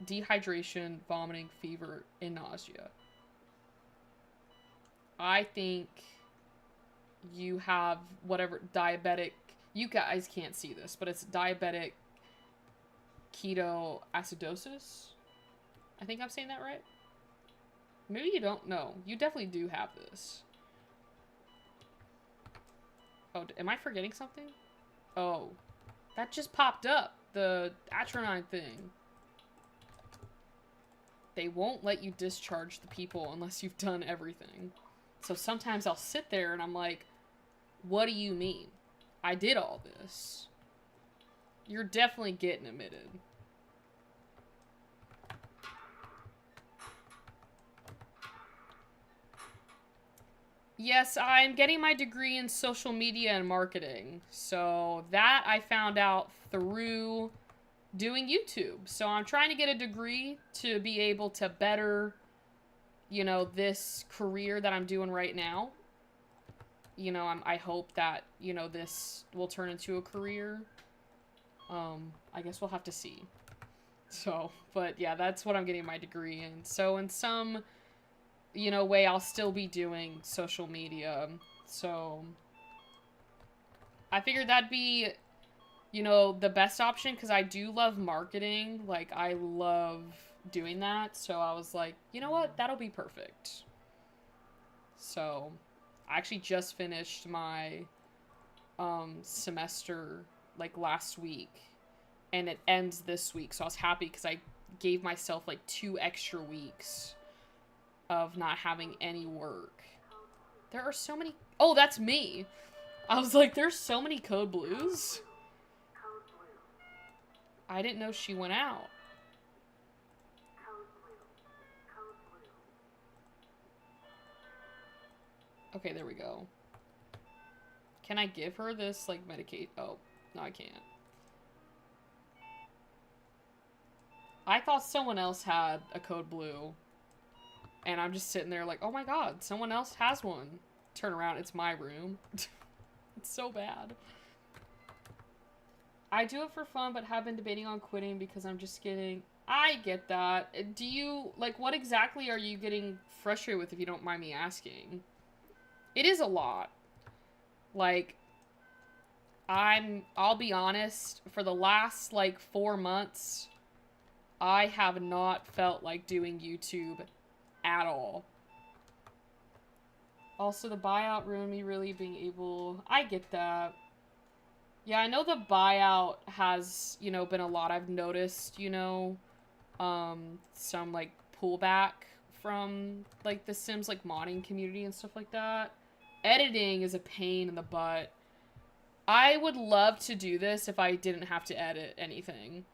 Dehydration, vomiting, fever, and nausea. I think you have whatever diabetic... You guys can't see this, but it's diabetic ketoacidosis. I think I'm saying that right. Maybe you don't know. You definitely do have this. Oh, am I forgetting something? Oh, that just popped up. The Atronine thing. They won't let you discharge the people unless you've done everything. So sometimes I'll sit there and I'm like, what do you mean? I did all this. You're definitely getting admitted. Yes, I'm getting my degree in social media and marketing. So that I found out through doing YouTube. So I'm trying to get a degree to be able to better, you know, this career that I'm doing right now. You know, I hope that, you know, this will turn into a career. I guess we'll have to see. So, but yeah, that's what I'm getting my degree in. So in some, you know, way, I'll still be doing social media. So I figured that'd be, you know, the best option, because I do love marketing. Like, I love doing that. So I was like, you know what? That'll be perfect. So I actually just finished my semester, like, last week. And it ends this week. So I was happy because I gave myself, like, 2 extra weeks of not having any work. There are so many... Oh, that's me. I was like, there's so many code blues. I didn't know she went out. Okay, there we go. Can I give her this, like, Medicaid? Oh, no, I can't. I thought someone else had a code blue. And I'm just sitting there like, oh my god, someone else has one. Turn around, it's my room. It's so bad. I do it for fun, but have been debating on quitting because I'm just getting... I get that. Do you... Like, what exactly are you getting frustrated with, if you don't mind me asking? It is a lot. Like, I'll be honest, for the last, like, 4 months, I have not felt like doing YouTube at all. Also, the buyout ruined me really being able... I get that. Yeah, I know the buyout has, you know, been a lot. I've noticed, you know, some, like, pullback from, like, the Sims, like, modding community and stuff like that. Editing is a pain in the butt. I would love to do this if I didn't have to edit anything.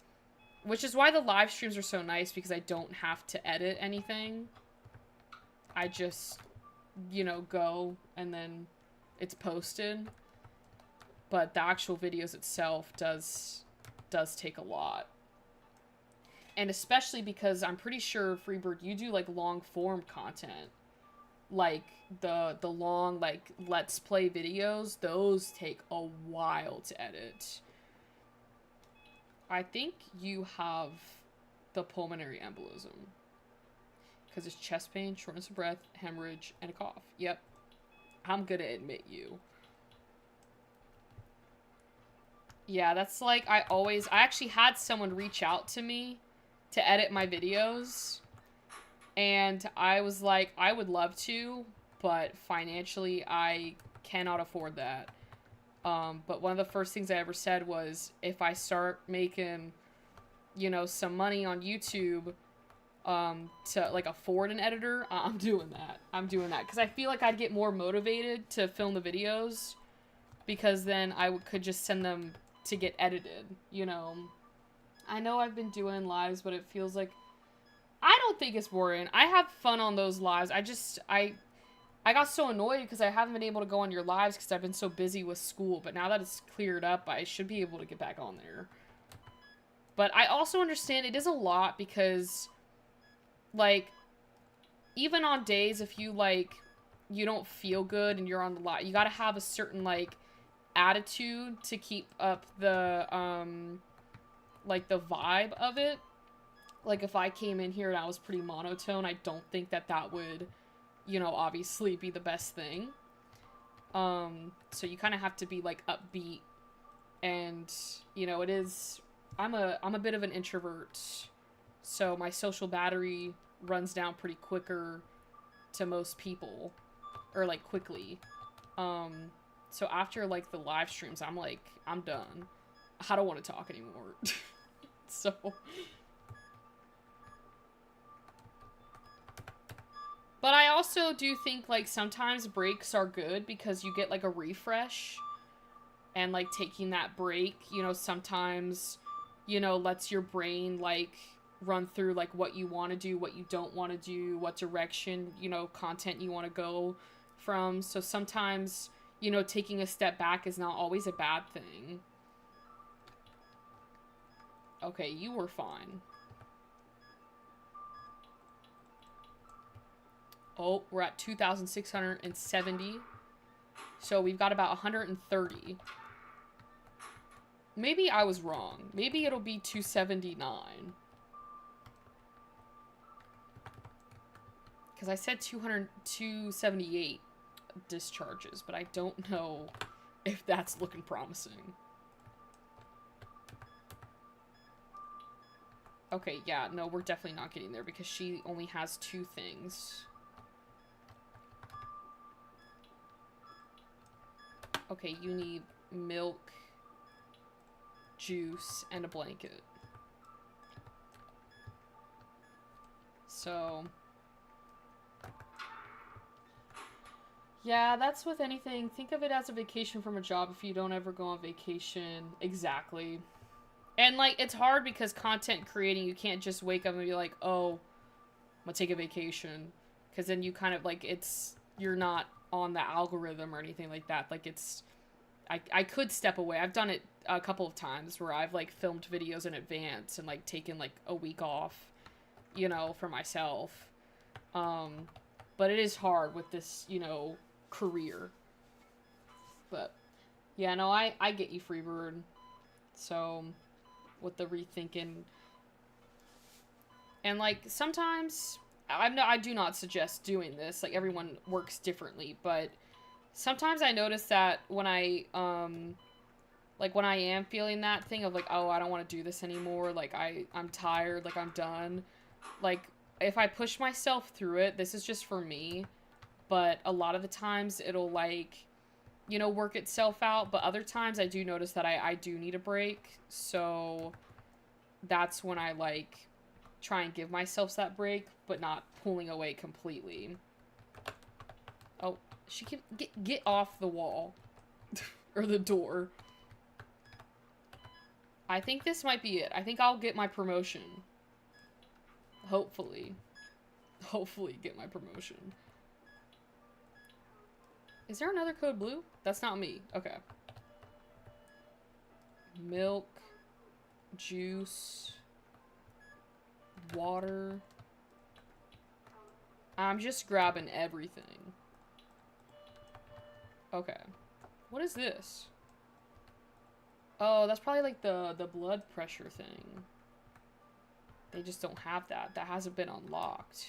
Which is why the live streams are so nice, because I don't have to edit anything. I just, you know, go and then it's posted. But the actual videos itself does take a lot. And especially because I'm pretty sure, Freebird, you do, like, long form content. Like, the long, like, Let's Play videos, those take a while to edit. I think you have the pulmonary embolism. Because it's chest pain, shortness of breath, hemorrhage, and a cough. Yep. I'm gonna admit you. Yeah, that's like, I actually had someone reach out to me to edit my videos. And I was like, I would love to, but financially I cannot afford that. But one of the first things I ever said was, if I start making, you know, some money on YouTube, to, like, afford an editor, I'm doing that. I'm doing that. Because I feel like I'd get more motivated to film the videos, because then I could just send them to get edited, you know. I know I've been doing lives, but it feels like... I don't think it's boring. I have fun on those lives. I got so annoyed because I haven't been able to go on your lives because I've been so busy with school. But now that it's cleared up, I should be able to get back on there. But I also understand it is a lot because, like, even on days if you, like, you don't feel good and you're on the live, you gotta have a certain, like, attitude to keep up the, like, the vibe of it. Like, if I came in here and I was pretty monotone, I don't think that that would, you know, obviously be the best thing. So you kind of have to be, like, upbeat. And, you know, it is... I'm a bit of an introvert. So my social battery runs down pretty quicker to most people. Or, like, quickly. So after, like, the live streams, I'm like, I'm done. I don't want to talk anymore. So... But I also do think, like, sometimes breaks are good because you get, like, a refresh. And, like, taking that break, you know, sometimes, you know, lets your brain, like, run through, like, what you want to do, what you don't want to do, what direction, you know, content you want to go from. So sometimes, you know, taking a step back is not always a bad thing. Okay, you were fine. Oh, we're at 2,670. So we've got about 130. Maybe I was wrong. Maybe it'll be 279. Because I said 278 discharges, but I don't know if that's looking promising. Okay, yeah, no, we're definitely not getting there because she only has 2 things. Okay, you need milk, juice, and a blanket. So, Yeah, that's with anything. Think of it as a vacation from a job if you don't ever go on vacation. Exactly. And, like, it's hard because content creating, you can't just wake up and be like, oh, I'm gonna take a vacation. Because then you kind of, like, you're not on the algorithm or anything like that. Like, I could step away. I've done it a couple of times where I've, like, filmed videos in advance and, like, taken, like, a week off, you know, for myself. But it is hard with this, you know, career. But, yeah, no, I get you, Freebird. So, with the rethinking. And, like, sometimes, I do not suggest doing this. Like, everyone works differently, but sometimes I notice that when when I am feeling that thing of, like, oh, I don't want to do this anymore, like, I'm tired, like, I'm done, like, if I push myself through it, this is just for me, but a lot of the times it'll, like, you know, work itself out, but other times I do notice that I do need a break, so that's when I, like, try and give myself that break, but not pulling away completely. Oh, she can get off the wall. Or the door. I think this might be it. I think I'll get my promotion. Hopefully. Hopefully get my promotion. Is there another code blue? That's not me. Okay. Milk. Juice. Water. I'm just grabbing everything. Okay. What is this? Oh, that's probably like the blood pressure thing. They just don't have that. That hasn't been unlocked.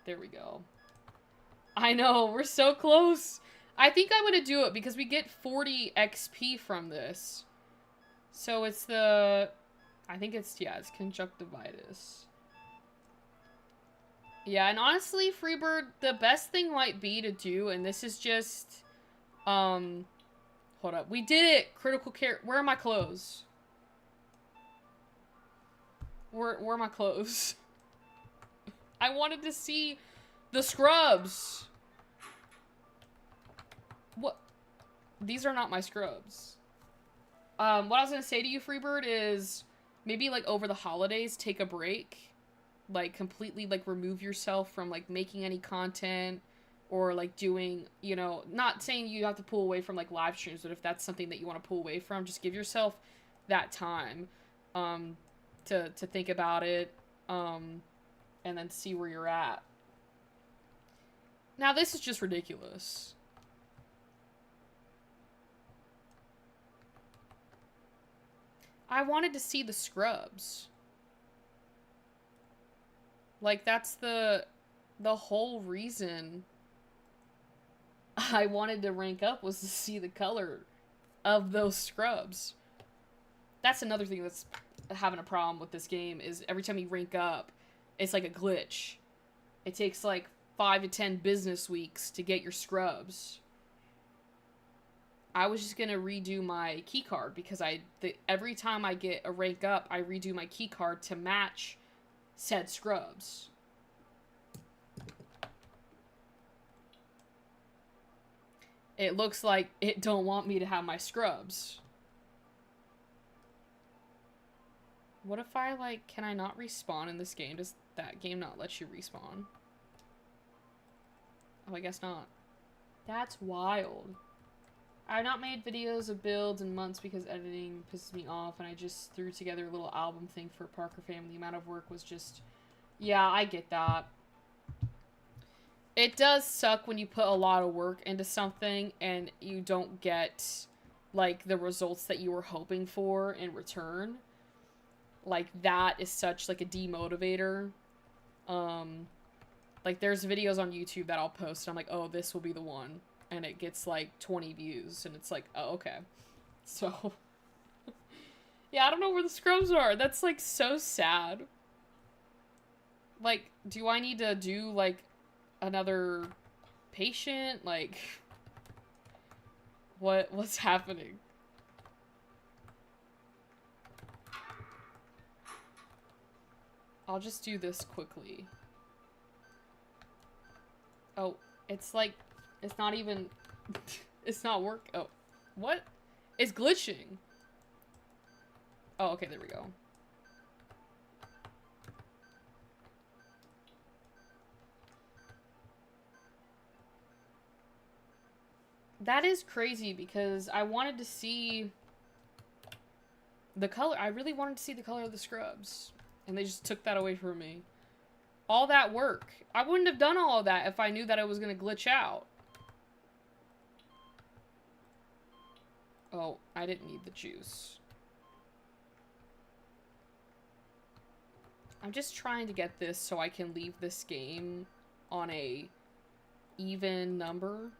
There we go. I know, we're so close. I think I'm gonna do it because we get 40 XP from this. So it's the... I think it's, yeah, it's conjunctivitis. Yeah, and honestly, Freebird, the best thing might be to do, and this is just... Hold up. We did it! Critical care... Where are my clothes? Where are my clothes? I wanted to see the scrubs! What? These are not my scrubs. What I was gonna say to you, Freebird, is... Maybe, like, over the holidays, take a break. Like, completely, like, remove yourself from, like, making any content. Or, like, doing, you know... Not saying you have to pull away from, like, live streams. But if that's something that you want to pull away from, just give yourself that time. To think about it. And then see where you're at. Now, this is just ridiculous. I wanted to see the scrubs. Like, that's the whole reason I wanted to rank up was to see the color of those scrubs. That's another thing that's having a problem with this game is every time you rank up, it's like a glitch. It takes like 5 to 10 business weeks to get your scrubs. I was just gonna redo my keycard because every time I get a rank up, I redo my keycard to match said scrubs. It looks like it don't want me to have my scrubs. What if I, like, can I not respawn in this game? Does that game not let you respawn? Oh, I guess not. That's wild. I've not made videos of builds in months because editing pisses me off, and I just threw together a little album thing for Parker Family. The amount of work was just... Yeah, I get that. It does suck when you put a lot of work into something and you don't get, like, the results that you were hoping for in return. Like, that is such, like, a demotivator. Like, there's videos on YouTube that I'll post, and I'm like, oh, this will be the one. And it gets, like, 20 views, and it's like, oh, okay. So, yeah, I don't know where the scrubs are. That's, like, so sad. Like, do I need to do, like, another patient? Like, what's happening? I'll just do this quickly. Oh, it's like, it's not even, it's not work. Oh, what? It's glitching. Oh, okay, there we go. That is crazy because I wanted to see the color. I really wanted to see the color of the scrubs. And they just took that away from me. All that work. I wouldn't have done all of that if I knew that it was going to glitch out. Oh, I didn't need the juice. I'm just trying to get this so I can leave this game on a even number.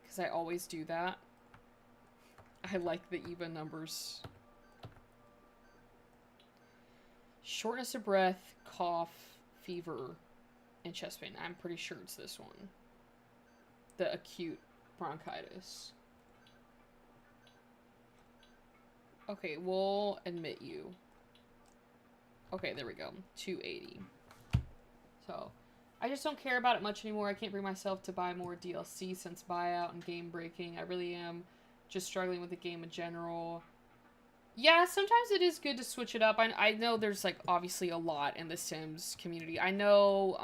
Because I always do that. I like the even numbers. Shortness of breath, cough, fever, and chest pain. I'm pretty sure it's this one. The acute bronchitis. Okay, we'll admit you. Okay, there we go. 280. So, I just don't care about it much anymore. I can't bring myself to buy more DLC since buyout and game breaking. I really am just struggling with the game in general. Yeah, sometimes it is good to switch it up. I know there's, like, obviously a lot in the Sims community. I know,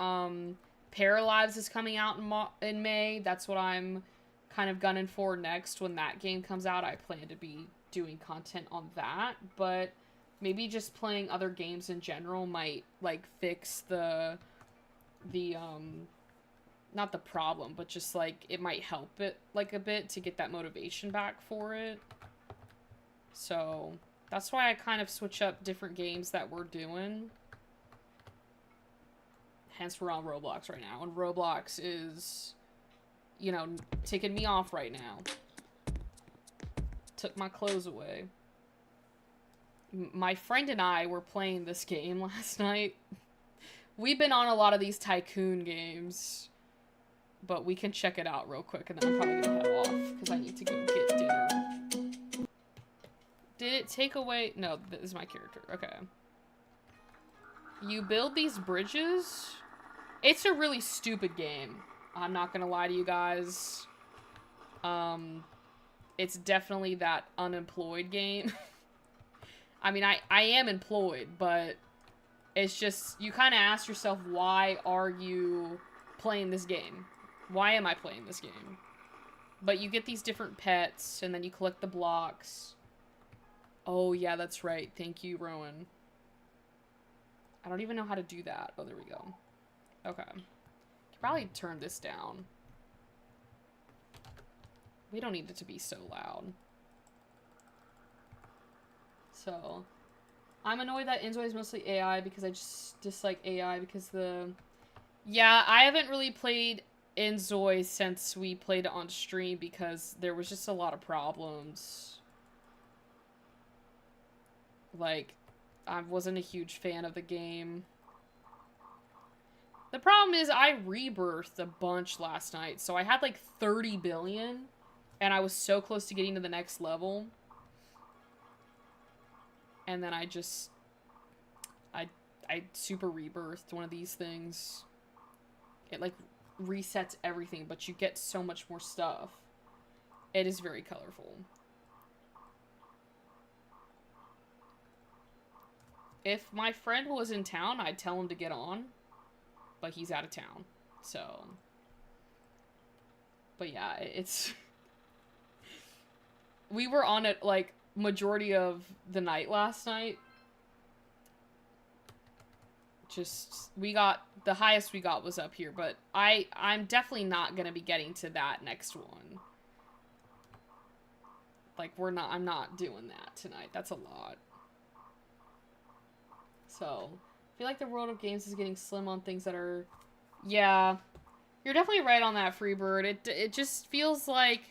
Paralives is coming out in May. That's what I'm kind of gunning for next. When that game comes out, I plan to be doing content on that. But maybe just playing other games in general might, like, fix the not the problem, but just, like, it might help it, like, a bit to get that motivation back for it. So, that's why I kind of switch up different games that we're doing. Hence, we're on Roblox right now. And Roblox is, you know, taking me off right now. Took my clothes away. My friend and I were playing this game last night. We've been on a lot of these tycoon games. But we can check it out real quick, and then I'm probably gonna head off, because I need to go get dinner. Did it take away? No, this is my character. Okay. You build these bridges? It's a really stupid game. I'm not gonna lie to you guys. It's definitely that unemployed game. I mean, I am employed, but it's just, you kind of ask yourself, why are you playing this game? Why am I playing this game? But you get these different pets, and then you collect the blocks. Oh, yeah, that's right. Thank you, Rowan. I don't even know how to do that. Oh, there we go. Okay. Could probably turn this down. We don't need it to be so loud. So, I'm annoyed that Inzoi is mostly AI because I just dislike AI because the... Yeah, I haven't really played Inzoi since we played it on stream because there was just a lot of problems. Like, I wasn't a huge fan of the game. The problem is I rebirthed a bunch last night, so I had like 30 billion, and I was so close to getting to the next level. And then I just... I super rebirthed one of these things. It, like, resets everything, but you get so much more stuff. It is very colorful. If my friend was in town, I'd tell him to get on. But he's out of town. So... But yeah, it's... We were on it, like, majority of the night last night. Just, we got, the highest we got was up here, but I'm definitely not gonna be getting to that next one. Like, I'm not doing that tonight. That's a lot. So, I feel like the world of games is getting slim on things that are, yeah, you're definitely right on that, Freebird. It just feels like,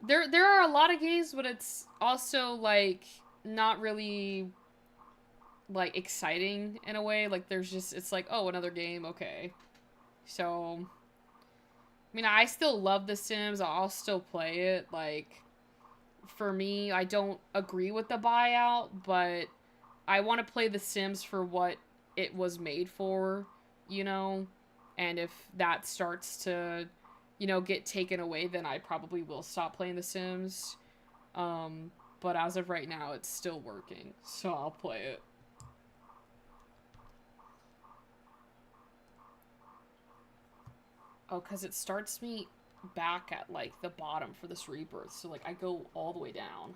there are a lot of games, but it's also, like, not really... like, exciting in a way. Like, there's just, it's like, oh, another game, okay. So, I mean, I still love The Sims. I'll still play it. Like, for me, I don't agree with the buyout, but I want to play The Sims for what it was made for, you know? And if that starts to, you know, get taken away, then I probably will stop playing The Sims. But as of right now, it's still working, so I'll play it. Oh, because it starts me back at, like, the bottom for this rebirth, so, like, I go all the way down.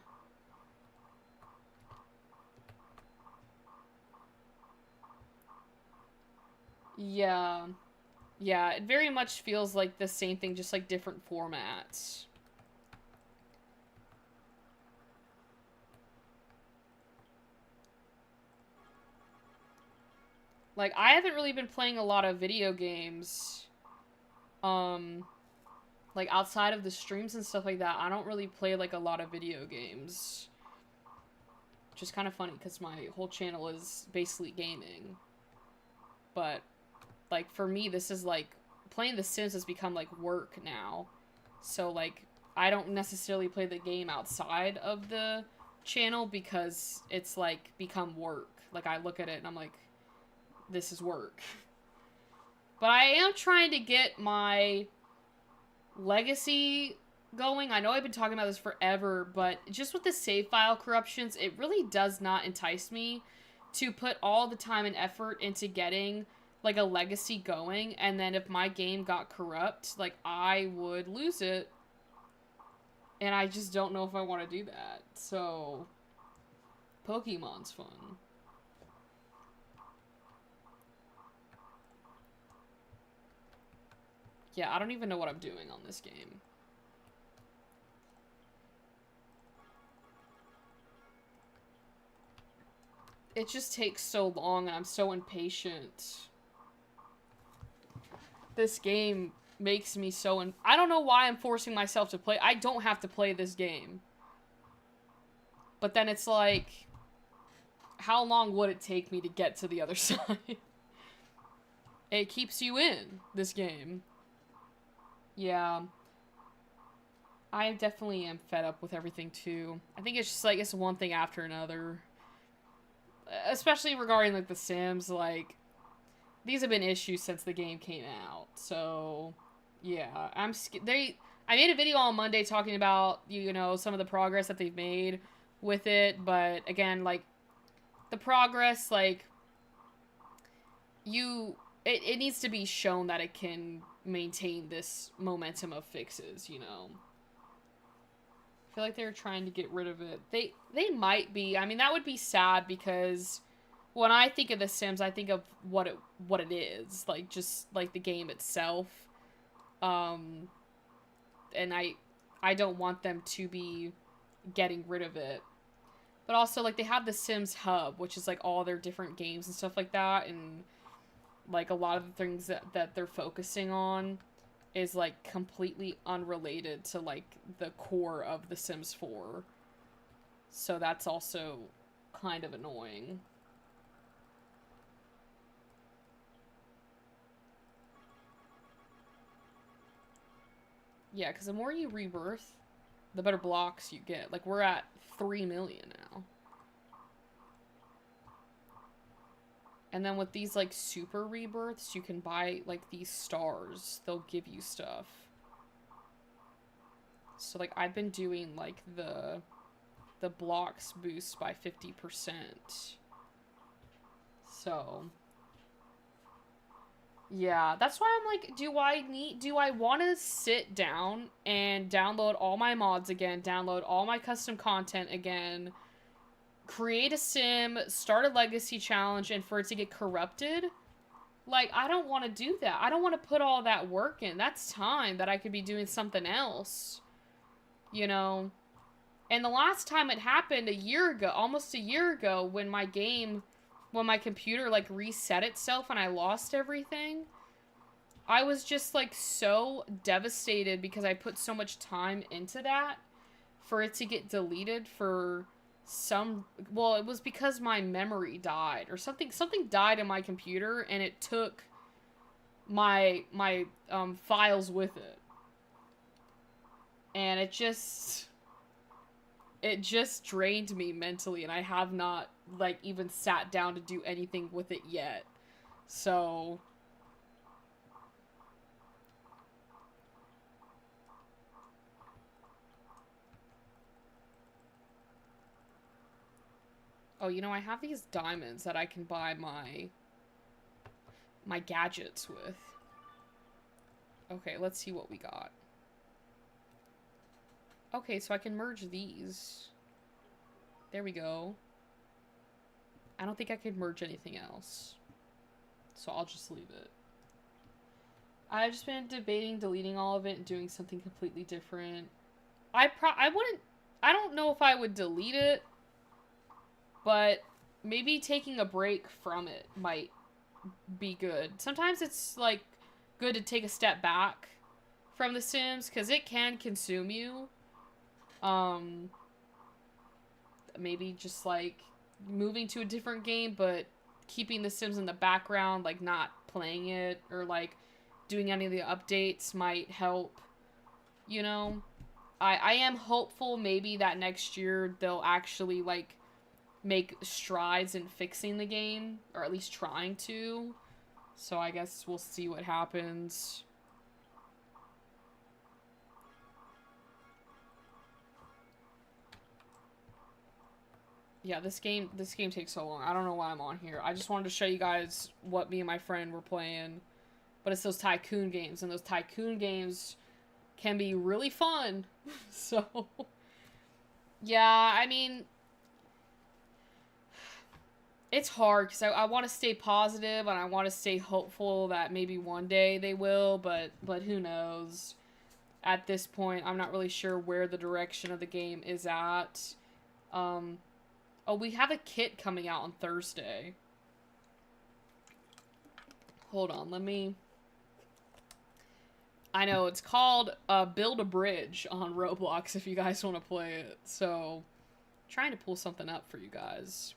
Yeah. Yeah, it very much feels like the same thing, just, like, different formats. Like, I haven't really been playing a lot of video games. Like, outside of the streams and stuff like that, I don't really play, like, a lot of video games. Which is kind of funny, because my whole channel is basically gaming. But, like, for me, this is, like, playing The Sims has become, like, work now. So, like, I don't necessarily play the game outside of the channel because it's, like, become work. Like, I look at it and I'm like, this is work. But I am trying to get my legacy going. I know I've been talking about this forever, but just with the save file corruptions, it really does not entice me to put all the time and effort into getting, like, a legacy going, and then if my game got corrupt, like, I would lose it. And I just don't know if I want to do that. So, Pokemon's fun. Yeah, I don't even know what I'm doing on this game. It just takes so long and I'm so impatient. This game makes me so I don't know why I'm forcing myself to play. I don't have to play this game. But then it's like, how long would it take me to get to the other side? It keeps you in, this game. Yeah. I definitely am fed up with everything, too. I think it's just, like, it's one thing after another. Especially regarding, like, The Sims, like, these have been issues since the game came out. So, yeah. I made a video on Monday talking about, you know, some of the progress that they've made with it. But, again, like, the progress, like, it needs to be shown that it can maintain this momentum of fixes, you know. I feel like they're trying to get rid of it. They might be. I mean, that would be sad because when I think of The Sims, I think of what it is, like, just like the game itself. And I don't want them to be getting rid of it. But also, like, they have the Sims Hub, which is like all their different games and stuff like that, and like a lot of the things that they're focusing on is, like, completely unrelated to, like, the core of The Sims 4. So that's also kind of annoying. Yeah, because the more you rebirth, the better blocks you get. Like, we're at 3 million now. And then with these, like, super rebirths, you can buy, like, these stars. They'll give you stuff. So, like, I've been doing, like, the blocks boost by 50%. So, yeah, that's why I'm like, do I want to sit down and download all my mods again, download all my custom content again, create a sim, start a legacy challenge, and for it to get corrupted? Like, I don't want to do that. I don't want to put all that work in. That's time that I could be doing something else. You know? And the last time it happened, a year ago, almost a year ago, when my computer, like, reset itself and I lost everything, I was just, like, so devastated because I put so much time into that for it to get deleted for well, it was because my memory died or something died in my computer and it took my files with it. And it just, it just drained me mentally, and I have not, like, even sat down to do anything with it yet. So, oh, you know, I have these diamonds that I can buy my gadgets with. Okay, let's see what we got. Okay, so I can merge these. There we go. I don't think I could merge anything else. So I'll just leave it. I've just been debating deleting all of it and doing something completely different. I wouldn't, I don't know if I would delete it, but maybe taking a break from it might be good. Sometimes it's, like, good to take a step back from The Sims, because it can consume you. Maybe just, like, moving to a different game, but keeping The Sims in the background, like, not playing it, or, like, doing any of the updates might help, you know? I am hopeful maybe that next year they'll actually, like, make strides in fixing the game, or at least trying to. So I guess we'll see what happens. Yeah, this game takes so long. I don't know why I'm on here. I just wanted to show you guys what me and my friend were playing. But it's those tycoon games, and those tycoon games can be really fun. So, yeah, I mean, it's hard because I want to stay positive and I want to stay hopeful that maybe one day they will, but who knows? At this point, I'm not really sure where the direction of the game is at. Oh, we have a kit coming out on Thursday. Hold on, let me... I know, it's called Build a Bridge on Roblox if you guys want to play it. So, trying to pull something up for you guys.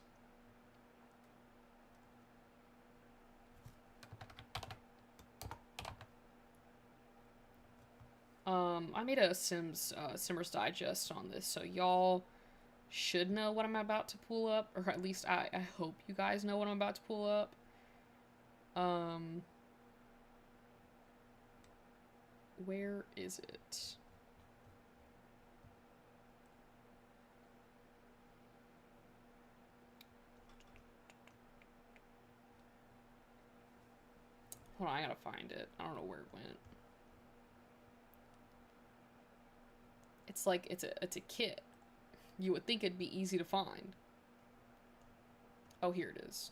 I made a Simmers Digest on this, so y'all should know what I'm about to pull up, or at least I hope you guys know what I'm about to pull up. Where is it? Hold on, I gotta find it. I don't know where it went. It's like, it's a kit. You would think it'd be easy to find. Oh, here it is.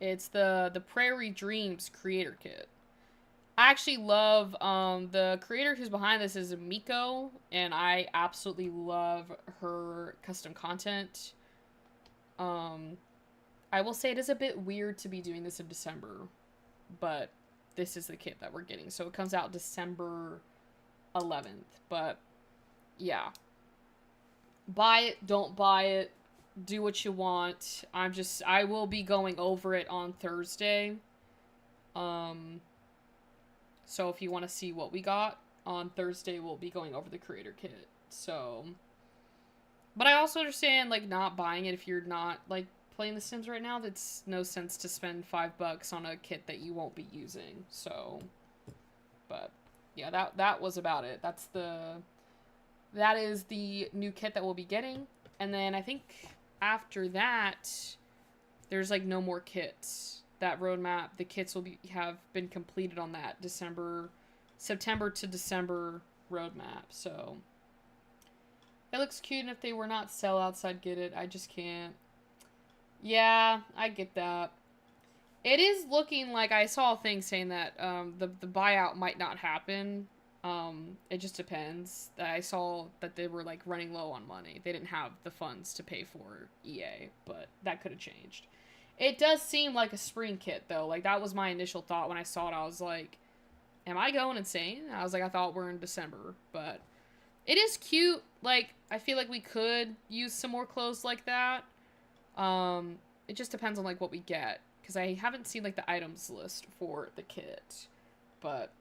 It's the Prairie Dreams creator kit. I actually love, the creator who's behind this is Miko, and I absolutely love her custom content. I will say it is a bit weird to be doing this in December, but this is the kit that we're getting. So it comes out December 11th, but yeah. Buy it, don't buy it, do what you want. I will be going over it on Thursday. So if you want to see what we got, on Thursday we'll be going over the creator kit. So, but I also understand, like, not buying it if you're not, like, playing The Sims right now. That's no sense to spend $5 on a kit that you won't be using. So, but yeah, that was about it. That is the new kit that we'll be getting. And then I think after that, there's, like, no more kits. That roadmap, the kits have been completed on that September to December roadmap. So it looks cute, and if they were not sellouts, I'd get it. I just can't. Yeah, I get that. It is looking like, I saw a thing saying that the buyout might not happen. It just depends. I saw that they were, like, running low on money. They didn't have the funds to pay for EA, but that could have changed. It does seem like a spring kit, though. Like, that was my initial thought when I saw it. I was like, am I going insane? I was like, I thought we're in December, but it is cute. Like, I feel like we could use some more clothes like that. It just depends on, like, what we get, because I haven't seen, like, the items list for the kit, but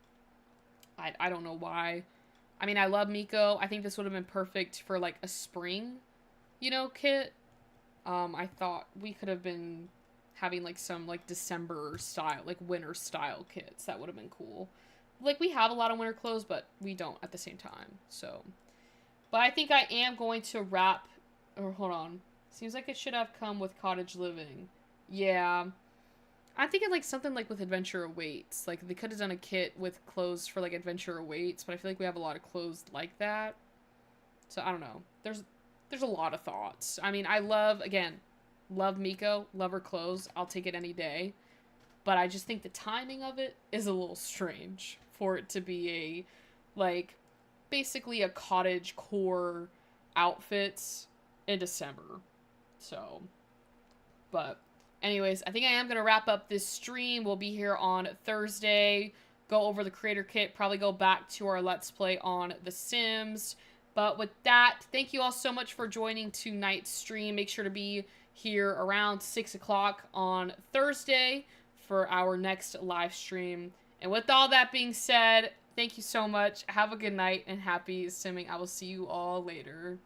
I don't know why I mean, I love Miko. I think this would have been perfect for like a spring, kit. I thought we could have been having like some like December style, like winter style kits. That would have been cool. Like we have a lot of winter clothes, but we don't at the same time. So, but I think I am going to wrap. Or hold on, seems like it should have come with Cottage Living. Yeah, I'm thinking like something like with Adventure Awaits. Like they could have done a kit with clothes for like Adventure Awaits, but I feel like we have a lot of clothes like that. So I don't know. There's a lot of thoughts. I mean, I love Miko, love her clothes. I'll take it any day. But I just think the timing of it is a little strange for it to be a like basically a cottage core outfits in December. So, but anyways, I think I am going to wrap up this stream. We'll be here on Thursday. Go over the creator kit. Probably go back to our Let's Play on The Sims. But with that, thank you all so much for joining tonight's stream. Make sure to be here around 6 o'clock on Thursday for our next live stream. And with all that being said, thank you so much. Have a good night and happy simming. I will see you all later.